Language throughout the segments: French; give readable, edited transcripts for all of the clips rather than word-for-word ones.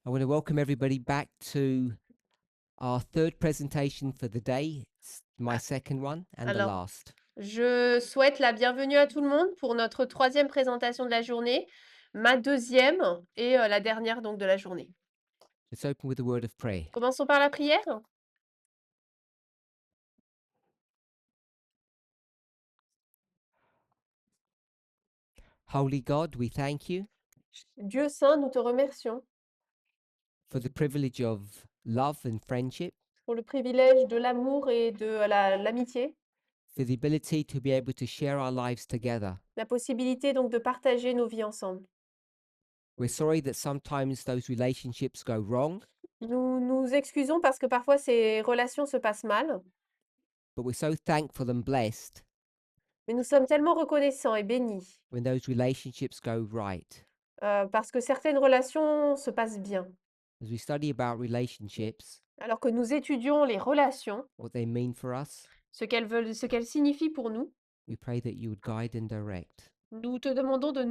I want to welcome everybody back to our third presentation for the day. It's my second one and the Alors, last. je souhaite la bienvenue à tout le monde pour notre troisième présentation de la journée, ma deuxième et la dernière donc de la journée. Let's open with a word of prayer. Commençons par la prière. Holy God, we thank you Dieu saint, nous te remercions for the privilege of love and friendship, pour le privilège de l'amour et de l'amitié, for the ability to be able to share our lives together. la possibilité donc de partager nos vies ensemble. We're sorry that sometimes those relationships go wrong, Nous nous excusons parce que parfois ces relations se passent mal, but we're so thankful and blessed mais nous sommes tellement reconnaissants et bénis when those relationships go right. parce que certaines relations se passent bien. As we study about relationships, Alors que nous étudions les relations, what they mean for us, ce qu'elles signifient pour nous, we pray that you would guide and direct. nous te demandons de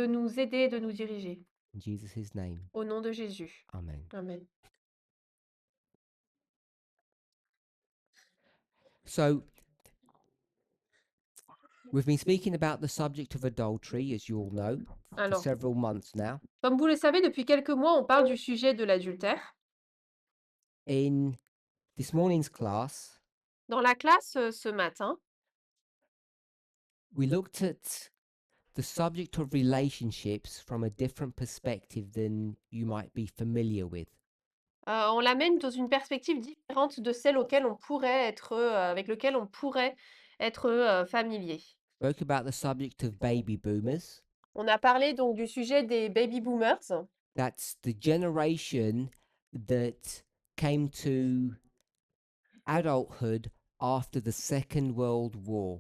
nous aider, de nous diriger. In Jesus' name, Au nom de Jésus. amen. Amen. So, we've been speaking about the subject of adultery, as you all know, for Alors, several months now. comme vous le savez, depuis quelques mois, on parle du sujet de l'adultère. In this morning's class, Dans la classe ce matin, we looked at the subject of relationships from a different perspective than you might be familiar with. on l'amène dans une perspective différente de celle avec lequel on pourrait être familier. Spoke about the subject of baby boomers. On a parlé donc du sujet des baby boomers. That's the generation that came to adulthood after the Second World War.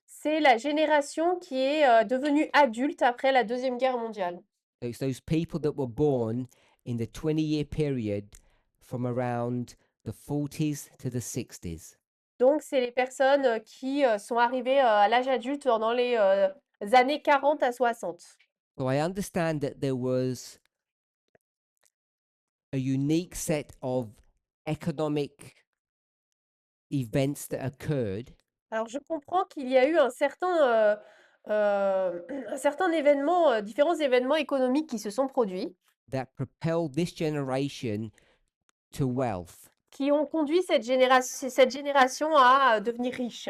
C'est la génération qui est devenue adulte après la Deuxième Guerre mondiale. So it's those people that were born in the 20-year period from around the 40s to the 60s. Donc, c'est les personnes qui sont arrivées à l'âge adulte dans les années 40 à 60. So I understand that there was a unique set of economic events that occurred Alors, je comprends qu'il y a eu un certain événement, différents événements économiques qui se sont produits, that propelled this generation to wealth. qui ont conduit cette génération à devenir riche.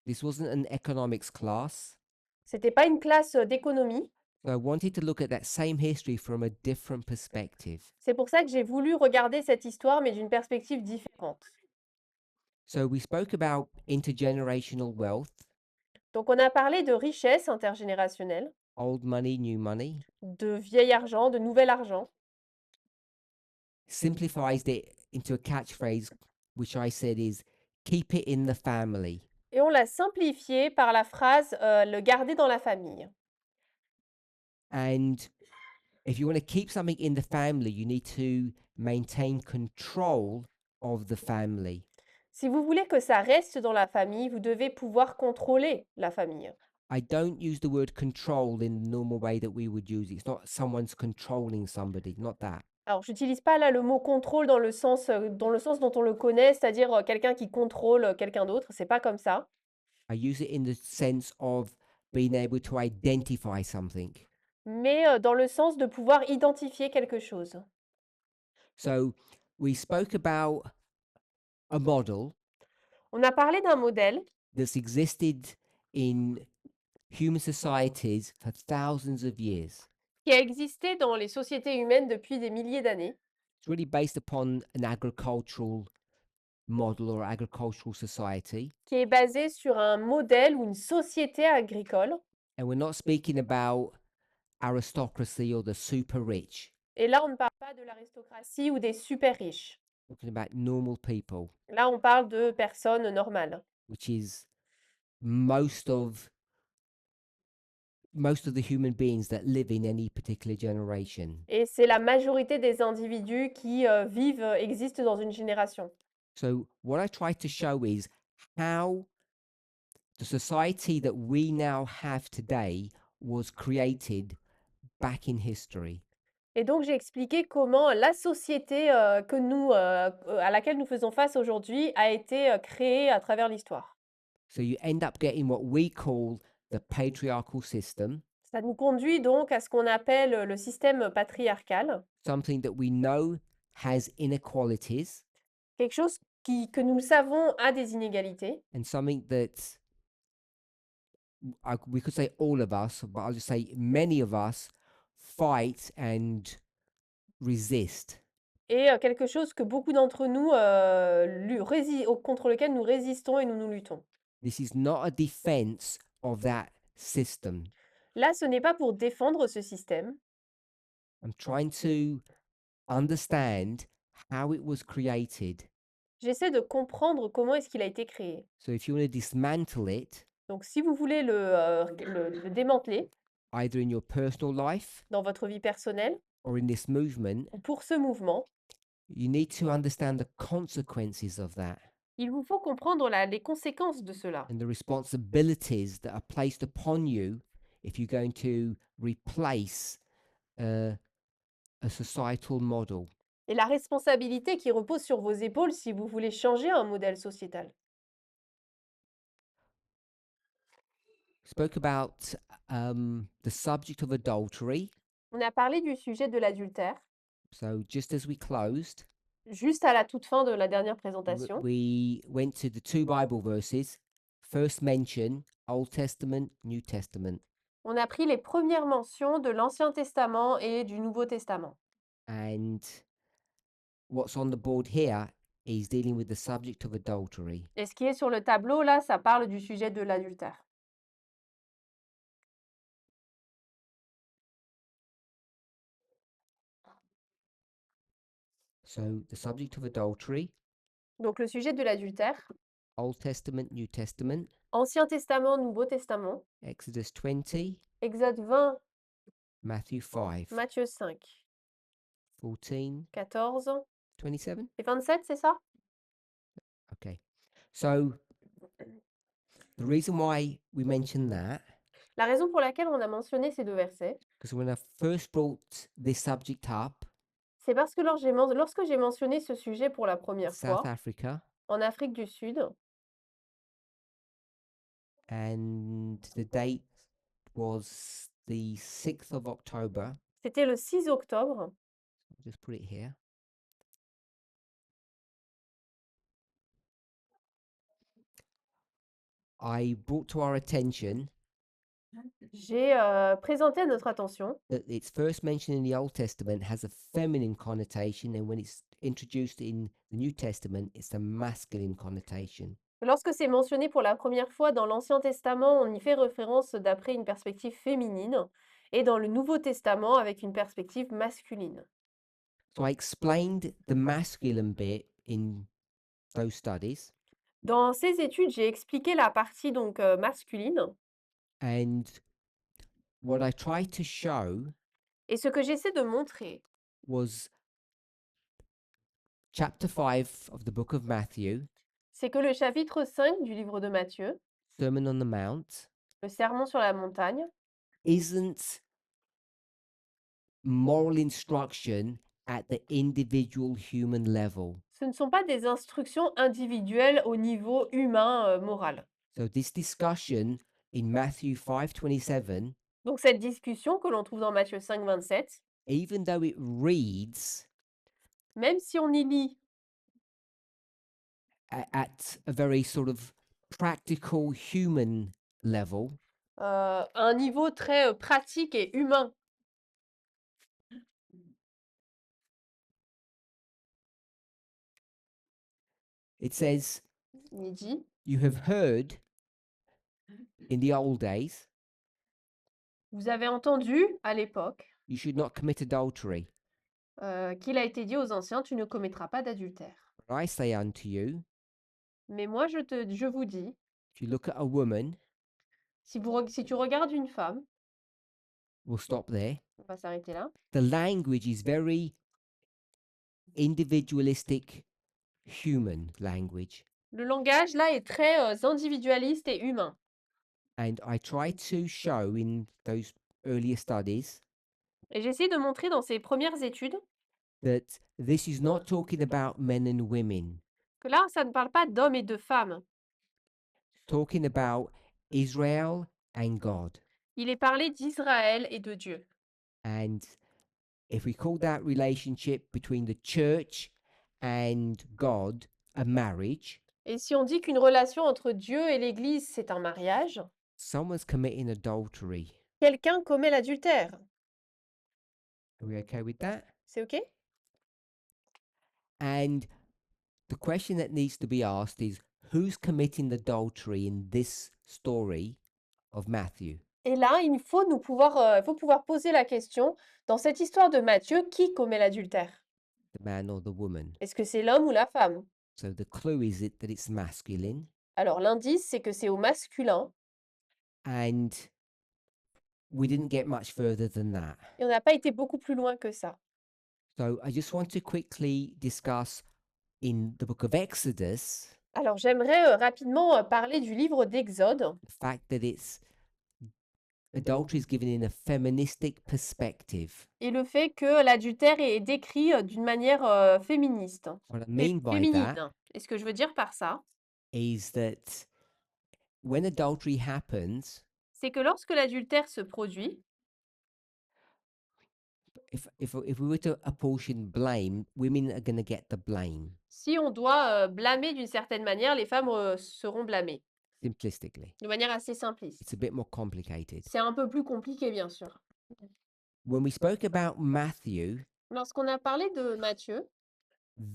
This wasn't an economics class. C'était pas une classe d'économie. So I wanted to look at that same history from a different perspective. C'est pour ça que j'ai voulu regarder cette histoire, mais d'une perspective différente. So we spoke about intergenerational wealth, Donc, on a parlé de richesse intergénérationnelle, old money, new money, de vieil argent, de nouvel argent. simplifies it into a catchphrase, which I said is keep it in the family. Et on l'a simplifié par la phrase le garder dans la famille. And if you want to keep something in the family, you need to maintain control of the family. Si vous voulez que ça reste dans la famille, vous devez pouvoir contrôler la famille. I don't use the word control in the normal way that we would use it. It's not someone's controlling somebody, not that. Alors, j'utilise pas là le mot contrôle dans le sens dont on le connaît, c'est-à-dire quelqu'un qui contrôle quelqu'un d'autre. C'est pas comme ça. I use it in the sense of being able to identify something. Mais dans le sens de pouvoir identifier quelque chose. So we spoke about a model On a parlé d'un modèle that's existed in human societies for thousands of years. qui a existé dans les sociétés humaines depuis des milliers d'années, It's really based upon an agricultural model or agricultural society. qui est basé sur un modèle ou une société agricole. And we're not speaking about aristocracy or the super rich. Et là, on ne parle pas de l'aristocratie ou des super riches. We're talking about normal people, Là, on parle de personnes normales, which is most of the human beings that live in any particular generation. Et c'est la majorité des individus qui existent dans une génération. So what I try to show is how the society that we now have today was created back in history. Et donc, j'ai expliqué comment la société à laquelle nous faisons face aujourd'hui a été créée à travers l'histoire. So you end up getting what we call the patriarchal system, Ça nous conduit donc à ce qu'on appelle le système patriarcal, something that we know has inequalities, quelque chose que nous le savons a des inégalités, and something that we could say all of us, but I'll just say many of us fight and resist. et quelque chose que beaucoup d'entre nous, contre lequel nous résistons et nous luttons. This is not a defense of that system. Là, ce n'est pas pour défendre ce système. I'm trying to understand how it was created. J'essaie de comprendre comment est-ce qu'il a été créé. So if you want to dismantle it, Donc, si vous voulez le démanteler either in your personal life dans votre vie personnelle or in this movement, ou pour ce mouvement, you need to understand the consequences of that il vous faut comprendre les conséquences de cela and the responsibilities that are placed upon you if you're going to replace a societal model. et la responsabilité qui repose sur vos épaules si vous voulez changer un modèle sociétal. Spoke about the subject of adultery. On a parlé du sujet de l'adultère, So just as we closed, juste à la toute fin de la dernière présentation. we went to the two Bible verses. First mention, Old Testament, New Testament. On a pris les premières mentions de l'Ancien Testament et du Nouveau Testament. And what's on the board here is dealing with the subject of adultery. Et ce qui est sur le tableau, là, ça parle du sujet de l'adultère. So the subject of adultery, Donc le sujet de l'adultère, Old Testament, New Testament, Ancien Testament, Nouveau Testament, Exodus 20, Exode 20, Matthew 5, Matthieu 5, 14, 14 27. et 27, c'est ça? Okay. So the reason why we mentioned that, La raison pour laquelle on a mentionné ces deux versets, because when I first brought this subject up, c'est parce que lorsque j'ai mentionné ce sujet pour la première South fois, Africa, en Afrique du Sud, and the date was the 6th of October. c'était le 6 octobre. I'll just put it here. I brought to our attention J'ai présenté à notre attention that its first mention in the Old Testament has a feminine connotation, and when it's introduced in the New Testament, it's a masculine connotation. lorsque c'est mentionné pour la première fois dans l'Ancien Testament, on y fait référence d'après une perspective féminine et dans le Nouveau Testament avec une perspective masculine. So I explained the masculine bit in those studies, Dans ces études, j'ai expliqué la partie donc masculine and what I tried to show et ce que j'essaie de montrer, was chapter 5 of the book of Matthew, c'est que le chapitre 5 du livre de Matthieu, Sermon on the Mount, le sermon sur la montagne, isn't moral instruction at the individual human level. ce ne sont pas des instructions individuelles au niveau humain moral. So this discussion in Matthew 5:27, Donc cette discussion que l'on trouve dans Matthieu 5, 27, even though it reads même si on y lit at a very sort of practical human level, à un niveau très pratique et humain, it says, il dit, "You have heard in the old days, vous avez entendu à l'époque you should not commit adultery. qu'il a été dit aux anciens, tu ne commettras pas d'adultère. But I say unto you, Mais moi je vous dis if you look at a woman, Si tu regardes une femme, we'll stop there. on va s'arrêter là. The language is very individualistic, human language. Le langage, là, est très individualiste et humain. And I try to show in those earlier studies Et j'essaie de montrer dans ces premières études that this is not talking about men and women, que là, ça ne parle pas d'hommes et de femmes. talking about Israel and God. Il est parlé d'Israël et de Dieu. And if we call that relationship between the church and God a marriage, Et si on dit qu'une relation entre Dieu et l'Église, c'est un mariage, someone's committing adultery. quelqu'un commet l'adultère. Are we okay with that? C'est OK? And the question that needs to be asked is who's committing adultery in this story of Matthew? Et là, il faut pouvoir poser la question, dans cette histoire de Matthieu, qui commet l'adultère? The man or the woman? Est-ce que c'est l'homme ou la femme? So the clue is that it's masculine, Alors, l'indice, c'est que c'est au masculin, and we didn't get much further than that. et on n'a pas été beaucoup plus loin que ça. So I just want to quickly discuss in the book of Exodus Alors, j'aimerais rapidement parler du livre d'Exode, the fact that it's adultery is given in a feministic perspective. et le fait que l'adultère est décrit d'une manière féministe, What I mean by that féminine. Et ce que je veux dire par ça, is that when adultery happens, c'est que lorsque l'adultère se produit, if we were to apportion blame, women are going to get the blame si on doit blâmer d'une certaine manière, les femmes seront blâmées, simplistically. de manière assez simpliste. It's a bit more complicated. C'est un peu plus compliqué, bien sûr. When we spoke about Matthew, Lorsqu'on a parlé de Matthieu,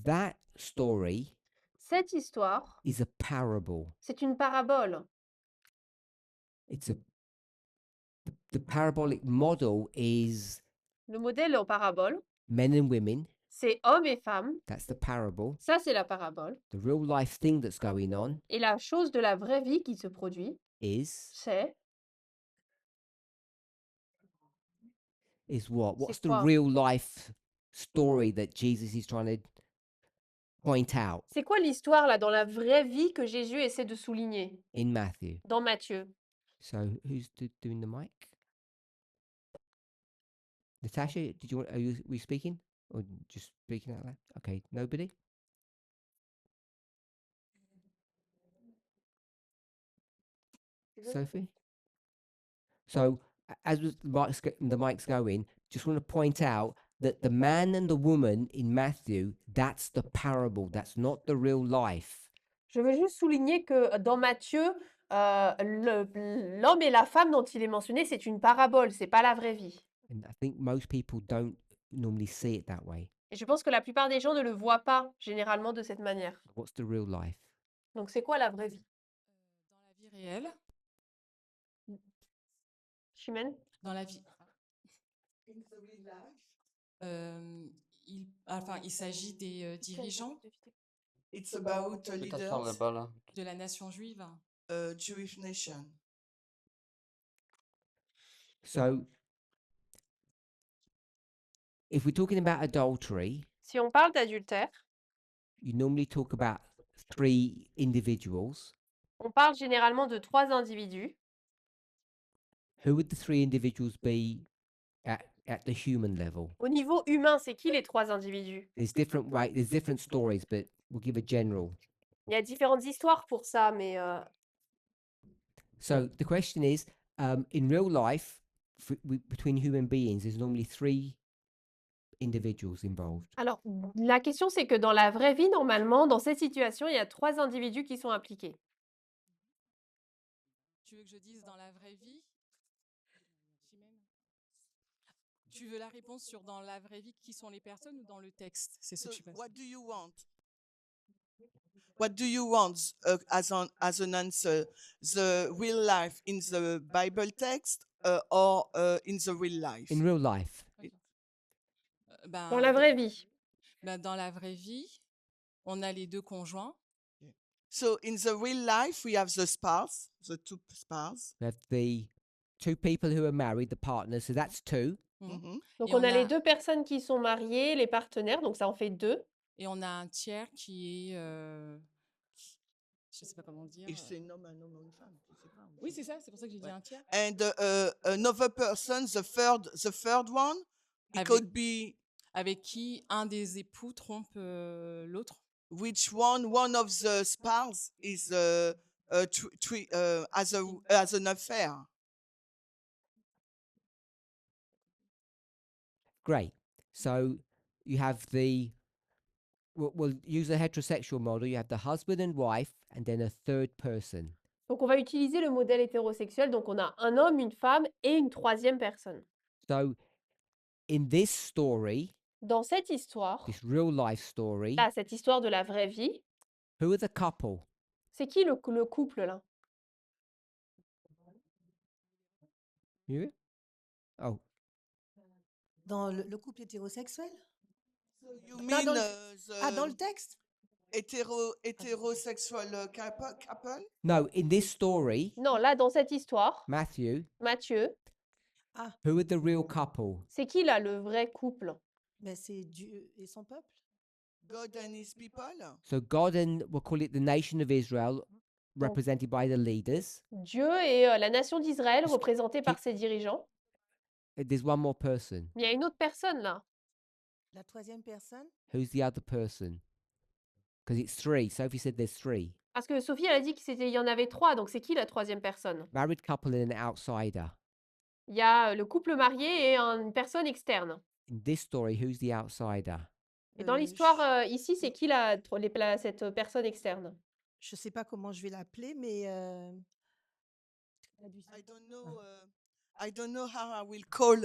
that story cette histoire, is a parable. c'est une parabole. It's a the parabolic model is Le modèle en parabole, men and women. c'est hommes et femmes. That's the parable. Ça, c'est la parabole. The real life thing that's going on Et la chose de la vraie vie qui se produit, is c'est what? What's the quoi? real life story that Jesus is trying to point out C'est quoi l'histoire là dans la vraie vie que Jésus essaie de souligner in Matthew? dans Matthieu? So who's doing the mic? Natasha, are we speaking or just speaking out loud? Okay, nobody. Sophie. So as the mic's going, just want to point out that the man and the woman in Matthew, that's the parable. That's not the real life. Je veux juste souligner que dans Matthieu, l'homme et la femme dont il est mentionné, c'est une parabole, c'est pas la vraie vie. And I think most people don't normally see it that way. Et je pense que la plupart des gens ne le voient pas généralement de cette manière. What's the real life? Donc c'est quoi la vraie vie? Dans la vie réelle, Chimène? dans la vie, il s'agit des dirigeants It's about leaders, de la nation juive. Jewish nation. So if we're talking about adultery, Si on parle d'adultère, you normally talk about 3 individuals. on parle généralement de 3 individus. Who would the 3 individuals be at the human level? Au niveau humain, c'est qui les 3 individus? There's different stories, but we'll give a general. Il y a différentes histoires pour ça, mais So the question is, in real life, between human beings, there's normally 3 individuals involved. alors la question c'est que dans la vraie vie, normalement, dans cette situation, il y a 3 individus qui sont impliqués. Tu veux que je dise dans la vraie vie? Chimène? Tu veux la réponse sur dans la vraie vie, qui sont les personnes ou dans le texte? C'est ce So que tu penses. what do you want? What do you want as an answer? The real life in the Bible text or in the real life? In real life, Dans la vraie vie. Dans la vraie vie, on a les 2 conjoints. So in the real life, we have the spouse, the two spouse. We have the two people who are married, the partners. So that's two. Mhm. Mhm. Donc Et on on a les a- 2 personnes qui sont mariées, les partenaires, donc ça en fait 2. Et on a un tiers qui est, je sais pas comment dire. Et c'est un homme, une femme, je sais pas. Oui, c'est ça. C'est pour ça que j'ai dit Ouais. un tiers. And another person, the third one, it Avec- could be Avec qui un des époux trompe l'autre. which one of the spouse is as an affair. Great. So you have we'll use a heterosexual model. You have the husband and wife, and then a third person. Donc on va utiliser le modèle hétérosexuel, donc on a un homme, une femme et une 3e personne. So in this story, Dans cette histoire, this real life story, là, cette histoire de la vraie vie, who are the couple? c'est qui le couple là? You? Oh, Dans le couple hétérosexuel? So you Ah, mean dans le- the Ah, dans le texte? heterosexual couple? no, in this story, Non, là, dans cette histoire, Matthew, Matthieu, who are the real couple? c'est qui là le vrai couple? Mais c'est Dieu et son peuple? God and his people? So God and we'll call it the nation of Israel, represented by the leaders. Dieu et la nation d'Israël, Est-ce que- représentée par ses dirigeants. There's one more person. Mais il y a une autre personne là. La 3e personne? Who's the other person? Because it's three. Sophie said there's three. Parce que Sophie, elle a dit qu'il y en avait 3, donc c'est qui la 3e personne? Married couple and an outsider. Il y a le couple marié et une personne externe. In this story, who's the outsider? Et dans l'histoire ici, c'est qui cette personne externe? Je sais pas comment je vais l'appeler, mais I don't know how I will call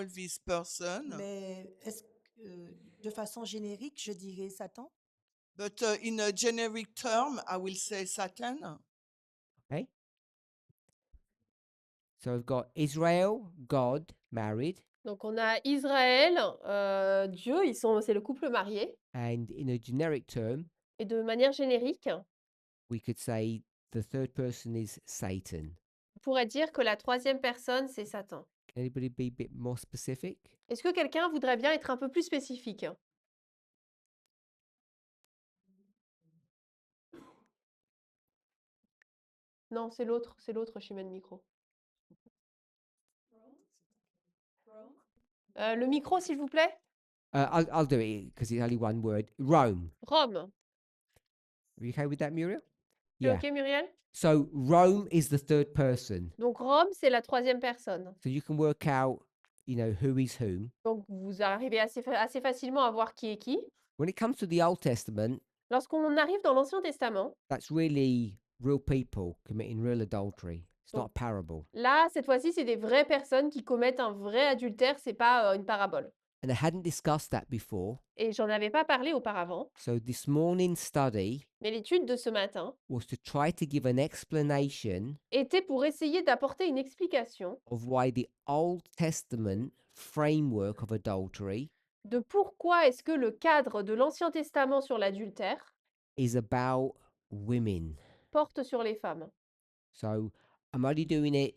this person. mais est-ce que, de façon générique, je dirais Satan? But in a generic term, I will say Satan. Okay. So we've got Israel, God, married, Donc on a Israël, Dieu, c'est le couple marié. and in a generic term, Et de manière générique, we could say the third person is Satan. on pourrait dire que la 3e personne, c'est Satan. Can anybody be a bit more specific? Est-ce que quelqu'un voudrait bien être un peu plus spécifique? Non, c'est l'autre, Chimène Micro. Le micro, s'il vous plaît. I'll do it because it's only one word. Rome. Rome. Are you okay with that, Muriel? Tu es OK, Muriel? So Rome is the third person. Donc Rome, c'est la 3e personne. So you can work out, who is whom. Donc vous arrivez assez facilement à voir qui est qui. When it comes to the Old Testament, Lorsqu'on arrive dans l'Ancien Testament, that's really real people committing real adultery. It's not a parable. là, cette fois-ci, c'est des vraies personnes qui commettent un vrai adultère, c'est pas une parabole. And I hadn't discussed that before. Et j'en avais pas parlé auparavant, So this morning's study mais l'étude de ce matin was to try to give an explanation était pour essayer d'apporter une explication of why the Old Testament framework of adultery de pourquoi est-ce que le cadre de l'Ancien Testament sur l'adultère is about women. porte sur les femmes. So I'm only doing it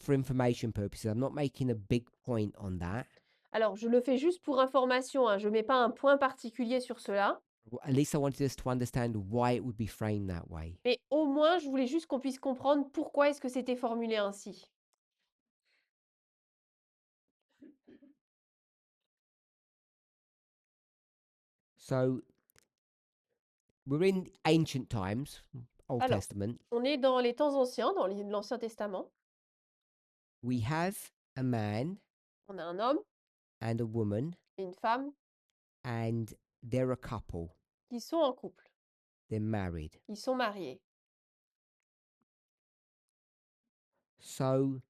for information purposes. I'm not making a big point on that. Alors, je le fais juste pour information, hein, je ne mets pas un point particulier sur cela, At least I wanted us to understand why it would be framed that way. mais au moins, je voulais juste qu'on puisse comprendre pourquoi est-ce que c'était formulé ainsi. So we're in ancient times, Old Alors, Testament. on est dans les temps anciens, dans l'Ancien Testament. We have a man On a un homme and a woman, et une femme and they're a couple. qui sont en couple, They're married. ils sont mariés. So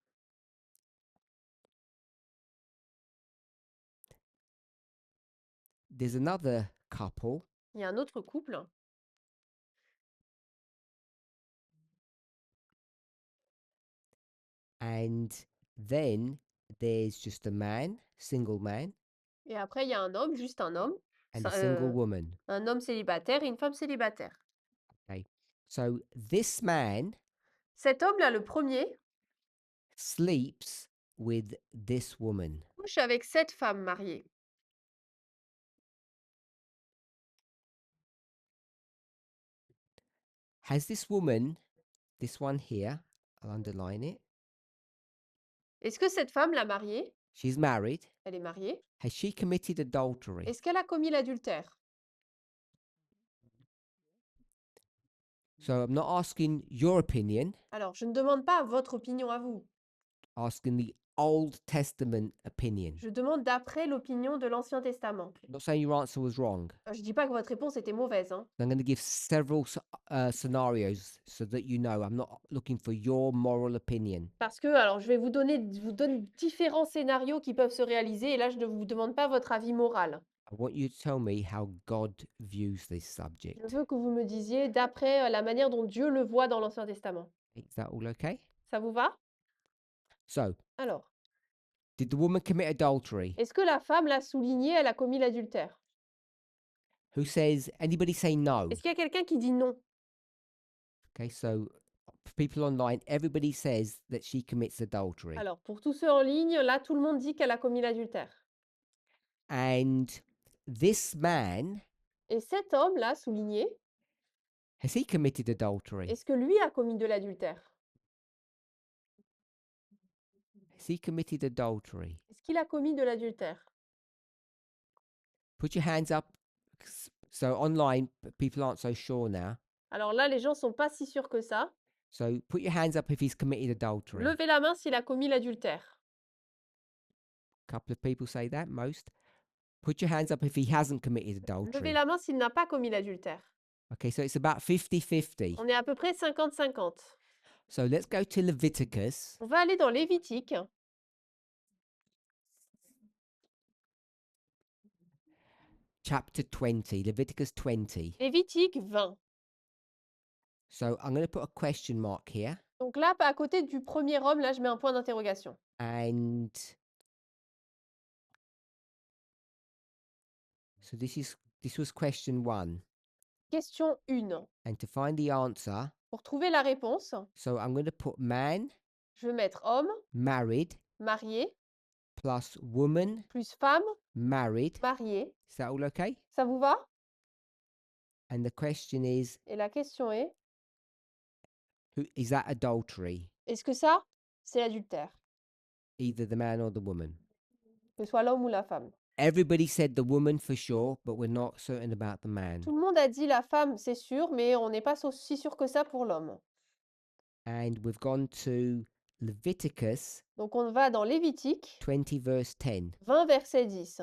there's another couple, Il y a un autre couple, and then there's just a man, single man, et après, il y a un homme, juste un homme, and a ça, single woman. un homme célibataire et une femme célibataire. So this man Cet homme-là, le premier, sleeps with this woman. couche avec cette femme mariée. Has this woman, this one here, I'll underline it, Est-ce que cette femme, la mariée, she's married, elle est mariée, has she committed adultery? est-ce qu'elle a commis l'adultère? So I'm not asking your opinion, Alors, je ne demande pas votre opinion à vous. asking the Old Testament opinion. Je demande d'après l'opinion de l'Ancien Testament. I'm not saying your answer was wrong. Je ne dis pas que votre réponse était mauvaise, hein. I'm going to give several scenarios so that you know I'm not looking for your moral opinion. Parce que, alors, je vais vous donner différents scénarios qui peuvent se réaliser, et là, je ne vous demande pas votre avis moral. I want you to tell me how God views this subject. Je veux que vous me disiez d'après la manière dont Dieu le voit dans l'Ancien Testament. Is that all okay? Ça vous va? So, Alors, did the woman commit adultery? est-ce que la femme l'a souligné, elle a commis l'adultère? Who says, anybody say no? Est-ce qu'il y a quelqu'un qui dit non? Okay, so for people online, everybody says that she commits adultery. Alors, pour tous ceux en ligne, là, tout le monde dit qu'elle a commis l'adultère. And this man, Et cet homme-là, souligné, has he committed adultery? est-ce que lui a commis de l'adultère? Has he committed adultery? Est-ce qu'il a commis de l'adultère? Put your hands up. So online, people aren't so sure now. Alors là, les gens sont pas si sûrs que ça. So put your hands up if he's committed adultery. Levez la main s'il a commis l'adultère. Couple of people say that, most. Put your hands up if he hasn't committed Levez adultery. la main s'il n'a pas commis l'adultère. Okay, so it's about 50-50. On est à peu près 50-50. So let's go to Leviticus On va aller dans Lévitique, chapter 20, Leviticus 20. Lévitique 20. So I'm going to put a question mark here. Donc là, à côté du premier homme, là, je mets un point d'interrogation. And so this was question 1. Question 1. And to find the answer, Pour trouver la réponse, so I'm going to put man, je vais mettre homme, married, marié, plus woman, plus femme, married. marié. Is that all okay? Ça vous va? And the question is, Et la question est, is that adultery? est-ce que ça, c'est l'adultère? Either the man or the woman. Que ce soit l'homme ou la femme. Everybody said the woman for sure, but we're not certain about the man. Tout le monde a dit la femme, c'est sûr, mais on n'est pas si sûr que ça pour l'homme. And we've gone to Leviticus Donc on va dans Lévitique 20 verse 10. 20, verset 10.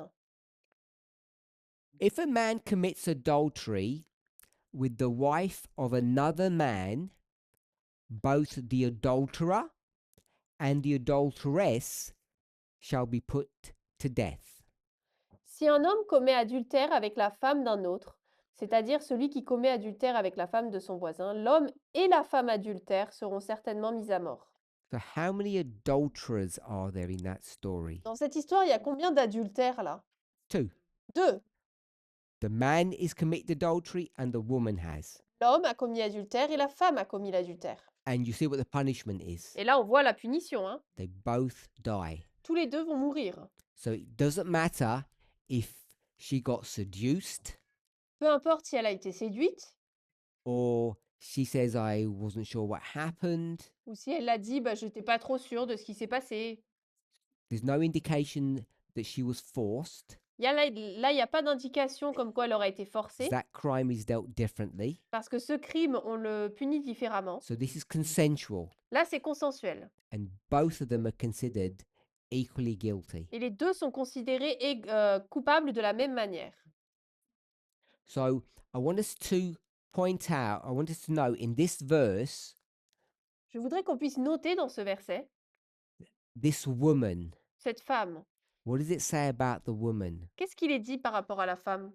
If a man commits adultery with the wife of another man, both the adulterer and the adulteress shall be put to death. Si un homme commet adultère avec la femme d'un autre, c'est-à-dire celui qui commet adultère avec la femme de son voisin, l'homme et la femme adultère seront certainement mis à mort. So how many adulterers are there in that story? Dans cette histoire, il y a combien d'adultères là? 2. 2. The man is committed adultery and the woman has. L'homme a commis adultère et la femme a commis l'adultère. And you see what the punishment is. Et là, on voit la punition, hein. They both die. Tous les deux vont mourir. So it doesn't matter if she got seduced Peu importe si elle a été séduite or she says, I wasn't sure what happened. ou si elle a dit bah, je n'étais pas trop sûre de ce qui s'est passé. There's no indication that she was forced. Là, il n'y a pas d'indication comme quoi elle aura été forcée, That crime is dealt differently. parce que ce crime, on le punit différemment. So this is consensual. Là, c'est consensuel. And both of them are considered equally guilty. Et les deux sont considérés coupables de la même manière. So I want us to point out, I want us to know in this verse, Je voudrais qu'on puisse noter dans ce verset, this woman, cette femme. what does it say about the woman? Qu'est-ce qu'il est dit par rapport à la femme?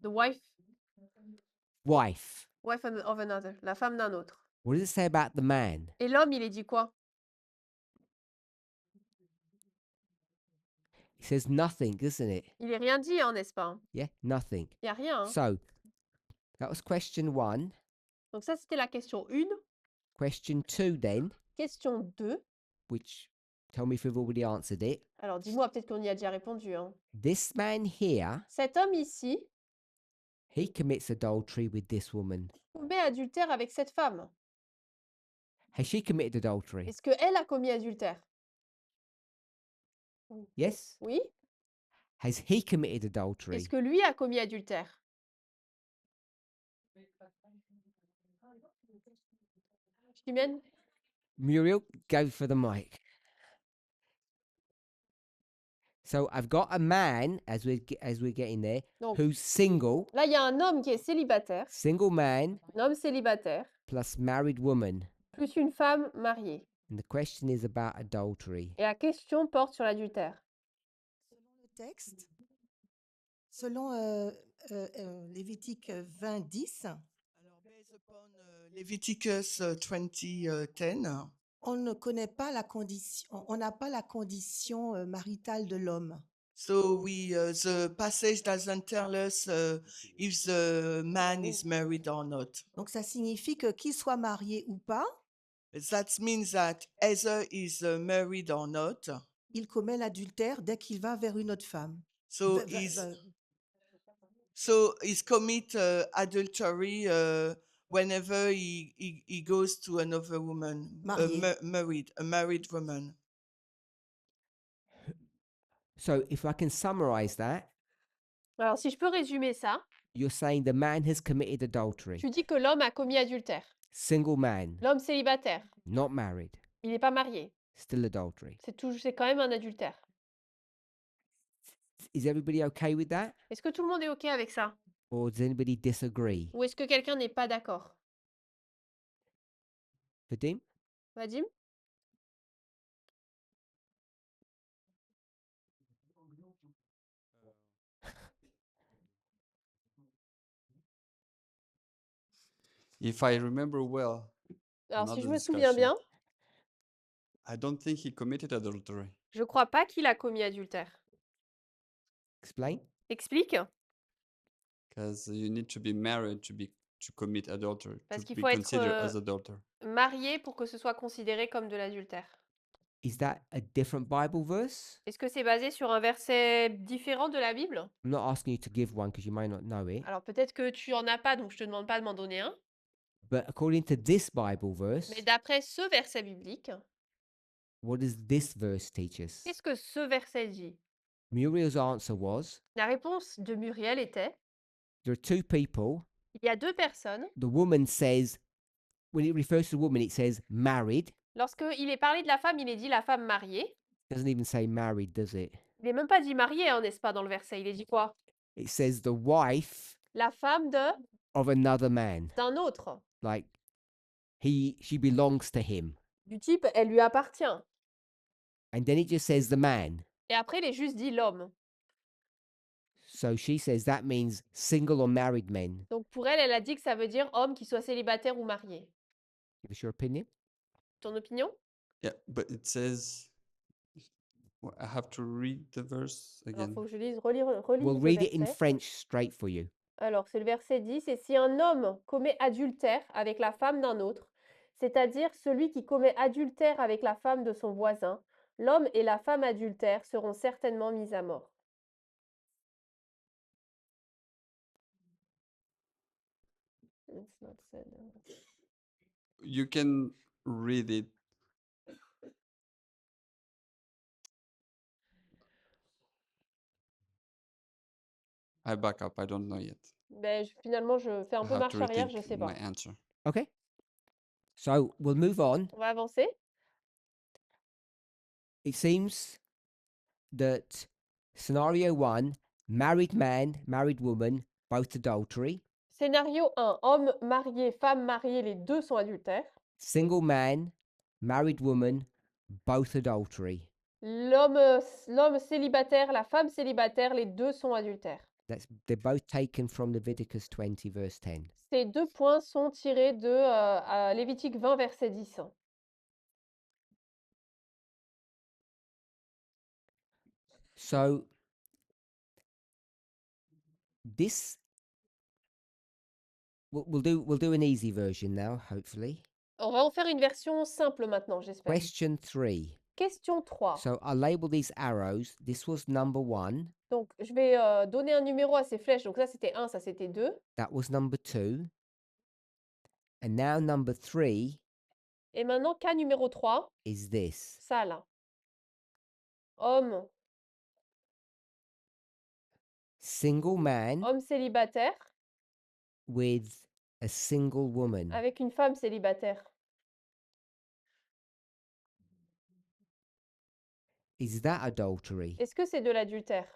The wife of another, la femme d'un autre. What does it say about the man? Et l'homme, il est dit quoi? It It says nothing, doesn't it? Il n'est rien dit, hein, n'est-ce pas? Yeah, nothing. Il n'y a rien, hein. So that was question 1. Donc ça, c'était la question 1. Question 2 then, Question 2. which tell me if we've already answered it. Alors, dis-moi, peut-être qu'on y a déjà répondu, hein. This man here, Cet homme ici he commits adultery with this woman. commet adultère avec cette femme. Has she committed adultery? Est-ce qu'elle a commis adultère? Yes. Oui. Has he committed adultery? Est-ce que lui a commis adultère? Chimène? Muriel, go for the mic. So I've got a man, as we're getting there, Donc, who's single, là, il y a un homme qui est célibataire, single man un homme célibataire, plus married woman. plus une femme mariée. And the question is about adultery. Et la question porte sur l'adultère. Selon le texte, selon Lévitique 20, 10, Alors, based upon Leviticus 20:10, on ne connaît pas la condition, on n'a pas la condition maritale de l'homme. so the passage doesn't tell us if the man is married or not. Donc ça signifie que qu'il soit marié ou pas, That means that either is married or not. il commet l'adultère dès qu'il va vers une autre femme. So Va- va- he's va- so he's commit adultery whenever he goes to another woman, Marié. a married woman. So if I can summarize that, Alors, si je peux résumer ça, you're saying the man has committed adultery. tu dis que l'homme a commis adultère. Single man, L'homme célibataire, not married, il n'est pas marié. still adultery. C'est quand même un adultère. Is everybody okay with that? Est-ce que tout le monde est OK avec ça? Or does anybody disagree? Ou est-ce que quelqu'un n'est pas d'accord? Vadim? Vadim? If I remember well, Alors, si Another je me souviens discussion. bien, I don't think he committed adultery je crois pas qu'il a commis adultère. Explain. Explique. because you need to be married to commit adultery, Parce to qu'il be faut être, considered as adultery. Marié pour que ce soit considéré comme de l'adultère. Is that a different Bible verse? Est-ce que c'est basé sur un verset différent de la Bible? I'm not asking you to give one because you may not know it. Alors peut-être que tu en as pas, donc je te demande pas de m'en donner un. But according to this Bible verse, Mais d'après ce verset biblique, what does this verse teach us? qu'est-ce que ce verset dit? Muriel's answer was La réponse de Muriel était, there are two people. il y a deux personnes. The woman says, when it refers to the woman, it says married. Lorsqu'il est parlé de la femme, il est dit la femme mariée. It doesn't even say married, does it? Il n'est même pas dit mariée, hein, n'est-ce pas, dans le verset. Il est dit quoi? It says the wife La femme of another man. d'un autre. Like she belongs to him. Du type, elle lui appartient. And then it just says the man. Et après, il est juste dit l'homme. So she says that means single or married men. Donc pour elle, elle a dit que ça veut dire homme qui soit célibataire ou marié. Give us your opinion. Ton opinion? Yeah, but it says. I have to read the verse Alors, again. il faut que je lise, relise We'll le read it in verset. French straight for you. Alors, c'est le verset 10, et si un homme commet adultère avec la femme d'un autre, c'est-à-dire celui qui commet adultère avec la femme de son voisin, l'homme et la femme adultère seront certainement mis à mort. It's not said, You can read it. I back up. I don't know yet. Ben, finalement, je fais un I peu have marche to arrière, je rethink sais pas. my answer. Okay. So we'll move on. On va avancer. It seems that scenario 1, married man, married woman, both adultery. Scénario 1, homme marié, femme mariée, les deux sont adultères. Single man, married woman, both adultery. L'homme célibataire, la femme célibataire, les deux sont adultères. They're both taken from Leviticus 20, verse 10. Ces deux points sont tirés de Lévitique 20, verset 10. So this we'll do an easy version now, hopefully. On va en faire une version simple maintenant, j'espère. Question 3. Question 3. So I'll label these arrows. This was number 1. Donc, je vais donner un numéro à ces flèches. Donc, ça, c'était 1, ça, c'était 2. That was number 2. And now number 3 Et maintenant, cas numéro 3, is this. ça, là. Homme, Single man homme célibataire with a single woman. avec une femme célibataire. Is that adultery? Est-ce que c'est de l'adultère?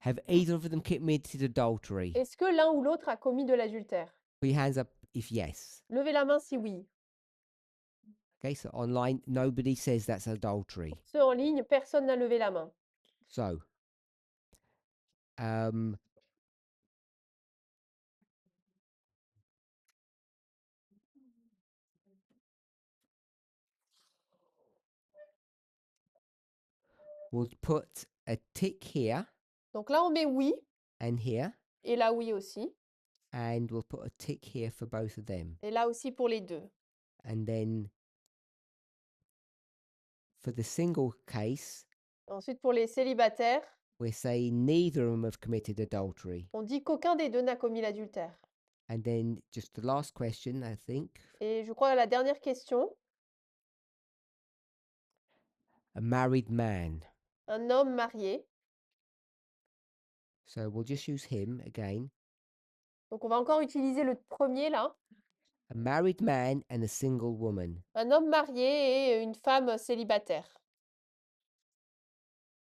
Have either of them committed adultery? Est-ce que l'un ou l'autre a commis de l'adultère? Put your hands up if yes. Levez la main si oui. Okay, so online, nobody says that's adultery. Ceux en ligne, personne n'a levé la main. So, we'll put a tick here Donc là, on met oui and here, et là oui aussi. and we'll put a tick here for both of them. Et là aussi pour les deux. And then for the single case, Ensuite, pour les célibataires, we're saying neither of them have committed adultery. on dit qu'aucun des deux n'a commis l'adultère. And then just the last question, I think, Et je crois à la dernière question, a married man. un homme marié. So we'll just use him again. Donc on va encore utiliser le premier là. A married man and a single woman. Un homme marié et une femme célibataire.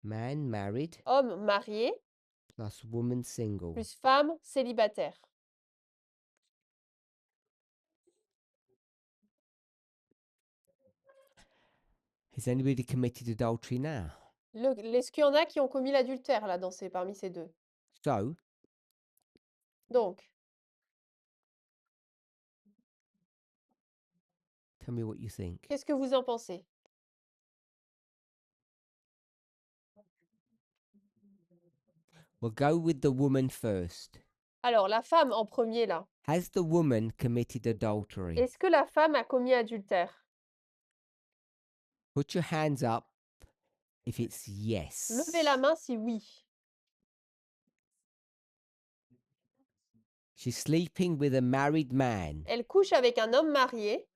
Man married Homme marié plus woman single. plus femme célibataire. Has anybody committed adultery now? Est-ce qu'il y en a qui ont commis l'adultère là parmi ces deux? So, Donc, tell me what you think. qu'est-ce que vous en pensez? We'll go with the woman first. Alors, la femme en premier là. Has the woman committed adultery? Est-ce que la femme a commis adultère? Put your hands up if it's yes. Levez la main si oui. She's sleeping with a married man. Elle couche avec un homme marié.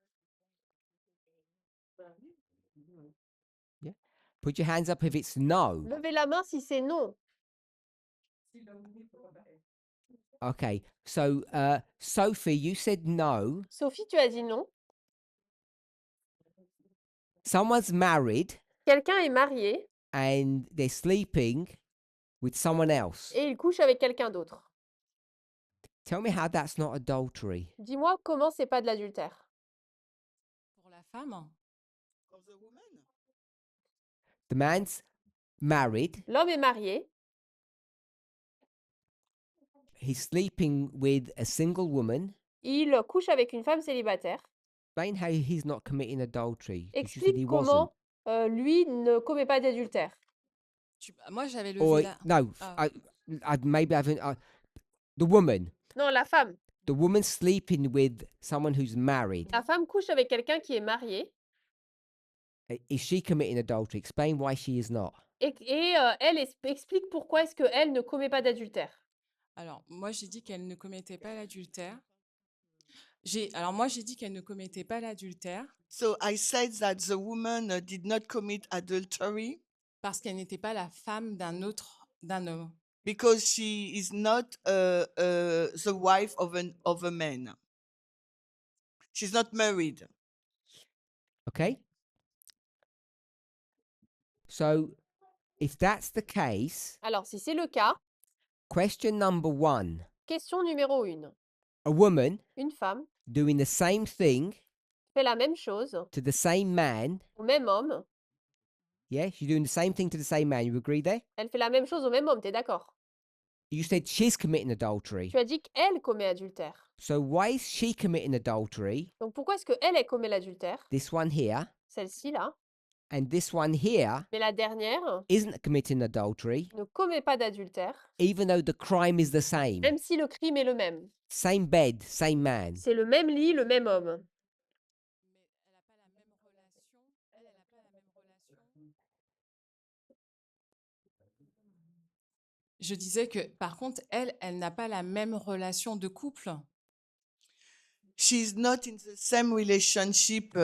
Put your hands up if it's no. Levez la main si c'est non. Okay, so Sophie, you said no. Sophie, tu as dit non. Someone's married Quelqu'un est marié and they're sleeping with someone else. et il couche avec quelqu'un d'autre. Tell me how that's not adultery. Dis-moi comment c'est pas de l'adultère. Pour la femme, Of the woman? The man's married, L'homme est marié, he's sleeping with a single woman. il couche avec une femme célibataire. Explain how he's not committing adultery. 'Cause you said Explique he wasn't. comment lui ne commet pas d'adultère. moi j'avais Or levé la... no, Ah. maybe I haven't. The woman, Non, la femme. the woman sleeping with someone who's married. La femme couche avec quelqu'un qui est marié Is she committing adultery? Explain why she is not. et elle explique pourquoi est-ce qu'elle ne commet pas d'adultère. Alors, moi j'ai dit qu'elle ne commettait pas l'adultère. Alors moi j'ai dit qu'elle ne commettait pas l'adultère So I said that the woman did not commit adultery parce qu'elle n'était pas la femme d'un homme. because she is not the wife of a man. She's not married. Okay. So, if that's the case, Alors, si c'est le cas, question number 1: question numéro 1. a woman Une femme doing the same thing fait la même chose to the same man. au même homme. Yeah, she's doing the same thing to the same man. You agree there? Elle fait la même chose au même homme, t'es d'accord? You said she's committing adultery. Tu as dit qu'elle commet adultère. So why is she committing adultery? Donc pourquoi est-ce qu'elle, elle commet l'adultère, This one here, celle-ci là, and this one here mais la dernière isn't committing adultery, ne commet pas d'adultère, even though the crime is the same. même si le crime est le même. Same bed, same man. C'est le même lit, le même homme. Mais elle n'a pas la même relation. Elle n'a pas la même relation. Je disais que, par contre, elle n'a pas la même relation de couple. She's not in the same relationship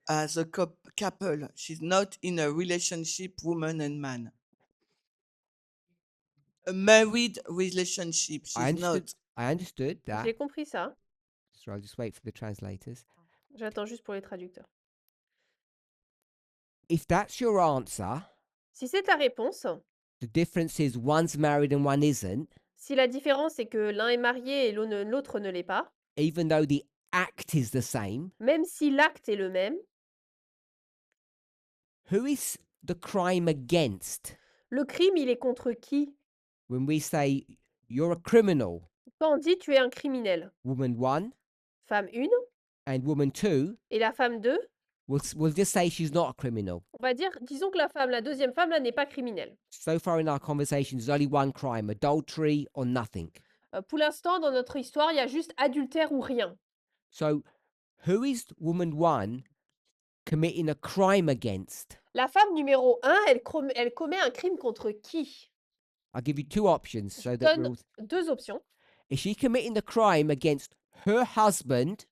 as a couple. She's not in a relationship, woman and man. A married relationship. I She's understood. not. I understood that. J'ai compris ça. So I'll just wait for the translators. J'attends juste pour les traducteurs. If that's your answer, Si c'est ta réponse, the difference is one's married and one isn't, si la différence est que l'un est marié et l'autre ne l'est pas, even though the act is the same, même si l'acte est le même, who is the crime against? le crime, il est contre qui? When we say you're a criminal, Quand on dit tu es un criminel, woman one femme 1 and woman two, et la femme 2, we'll just say she's not a criminal. on va dire, disons que la deuxième femme là n'est pas criminelle. So far in our conversation, there's only one crime, adultery or nothing. Pour l'instant, dans notre histoire, il y a juste adultère ou rien. So who is woman one committing a crime against? La femme numéro 1, elle commet un crime contre qui? I'll give you two options so Je that donne deux options. is she committing the crime against her husband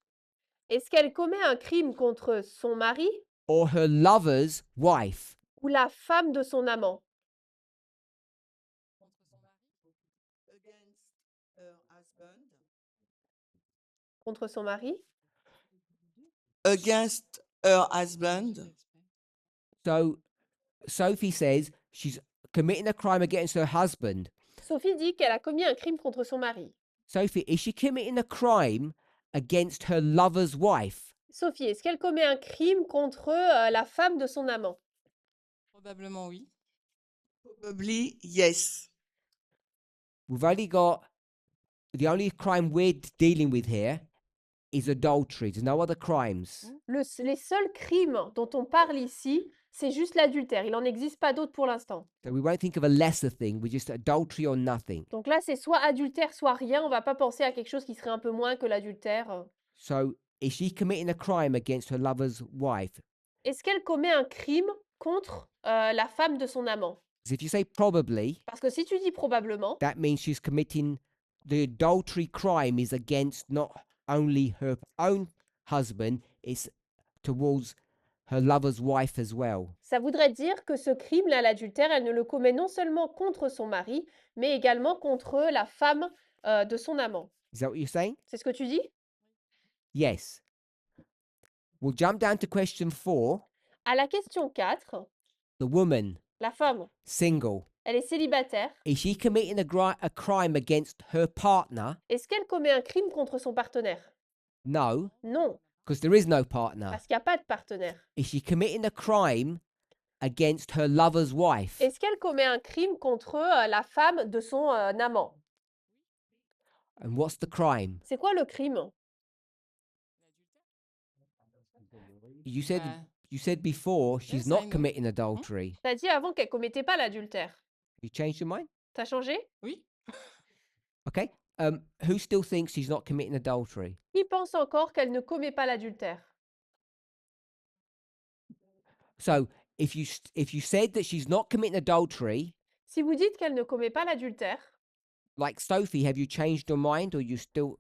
Est-ce qu'elle commet un crime contre son mari or her lover's wife? ou la femme de son amant? Contre son mari. Contre son mari? Against her husband. So Sophie says she's committing a crime against her husband. Sophie dit qu'elle a commis un crime contre son mari. Sophie, is she committing a crime against her lover's wife? Sophie, est-ce qu'elle commet un crime contre la femme de son amant? Probablement oui. Probably yes. We've only got the only crime we're dealing with here is adultery. There's no other crimes. Les seuls crimes dont on parle ici, c'est juste l'adultère. Il n'en existe pas d'autres pour l'instant. So we won't think of a lesser thing. We're just adultery or nothing. Donc là, c'est soit adultère, soit rien. On va pas penser à quelque chose qui serait un peu moins que l'adultère. So is she committing a crime against her lover's wife? Est-ce qu'elle commet un crime contre la femme de son amant? 'Cause if you say probably, Parce que si tu dis probablement, that means she's committing the adultery crime is against not only her own husband, it's towards her lover's wife as well. ça voudrait dire que ce crime-là, l'adultère, elle ne le commet non seulement contre son mari, mais également contre la femme de son amant. Is that what you're saying? C'est ce que tu dis? Yes. We'll jump down to question 4. À la question 4, The woman, la femme, single, elle est célibataire. is she committing a crime against her partner? Est-ce qu'elle commet un crime contre son partenaire? No, Non, because there is no partner. parce qu'il n'y a pas de partenaire. Is she committing a crime against her lover's wife? Est-ce qu'elle commet un crime contre la femme de son amant? And what's the crime? C'est quoi le crime? You said Bah, you said before she's yes, I not know. committing adultery. T'as dit avant qu'elle commettait pas l'adultère. You changed your mind? T'as changé? oui. Okay. Who still thinks she's not committing adultery? Qui pense encore qu'elle ne commet pas l'adultère? So if you said that she's not committing adultery, Si vous dites qu'elle ne commet pas l'adultère, like Sophie, have you changed your mind or you still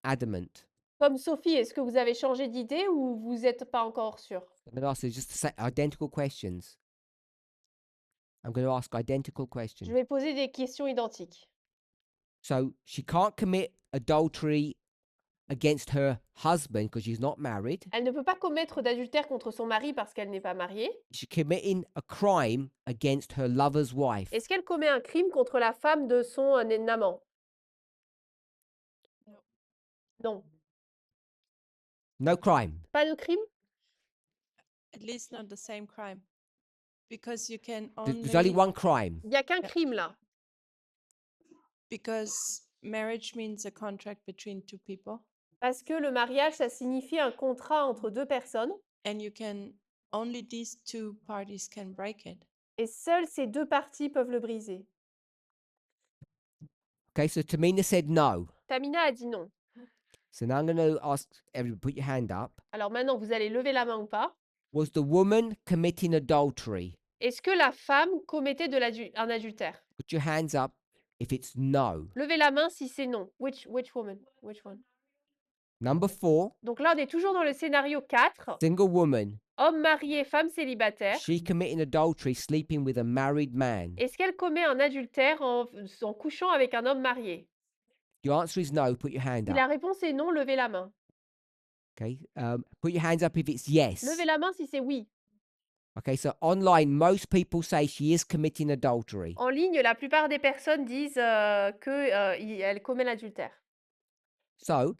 adamant? comme Sophie, est-ce que vous avez changé d'idée ou vous n'êtes pas encore sûr? I'm going to ask you just identical questions. I'm going to ask identical questions. Je vais poser des questions identiques. So she can't commit adultery against her husband because she's not married. Elle ne peut pas commettre d'adultère contre son mari parce qu'elle n'est pas mariée. She's committing a crime against her lover's wife. Est-ce qu'elle commet un crime contre la femme de son amant? Non. No crime. Pas de crime? At least not the same crime. Because you can There's only one crime. Il n'y a qu'un crime là. because marriage means a contract between two people. Parce que le mariage, ça signifie un contrat entre deux personnes and you can only these two parties can break it. et seules ces deux parties peuvent le briser. Okay, so Tamina said no. Tamina a dit non. So now I'm going to ask everybody, put your hand up. Alors maintenant, vous allez lever la main ou pas. Was the woman committing adultery? Est-ce que la femme commettait un adultère? Put your hands up if it's no. Levez la main si c'est non. Which woman? Which one? Number 4, Donc là, on est toujours dans le scénario 4. single woman. Homme marié, femme célibataire. She committing adultery, sleeping with a married man. Est-ce qu'elle commet un adultère en couchant avec un homme marié? Your answer is no. Put your hand Si la up. réponse est non, levez la main. Okay. Put your hands up if it's yes. Levez la main si c'est oui. Okay. So online, most people say she is committing adultery. En ligne, la plupart des personnes disent qu'elle commet l'adultère. So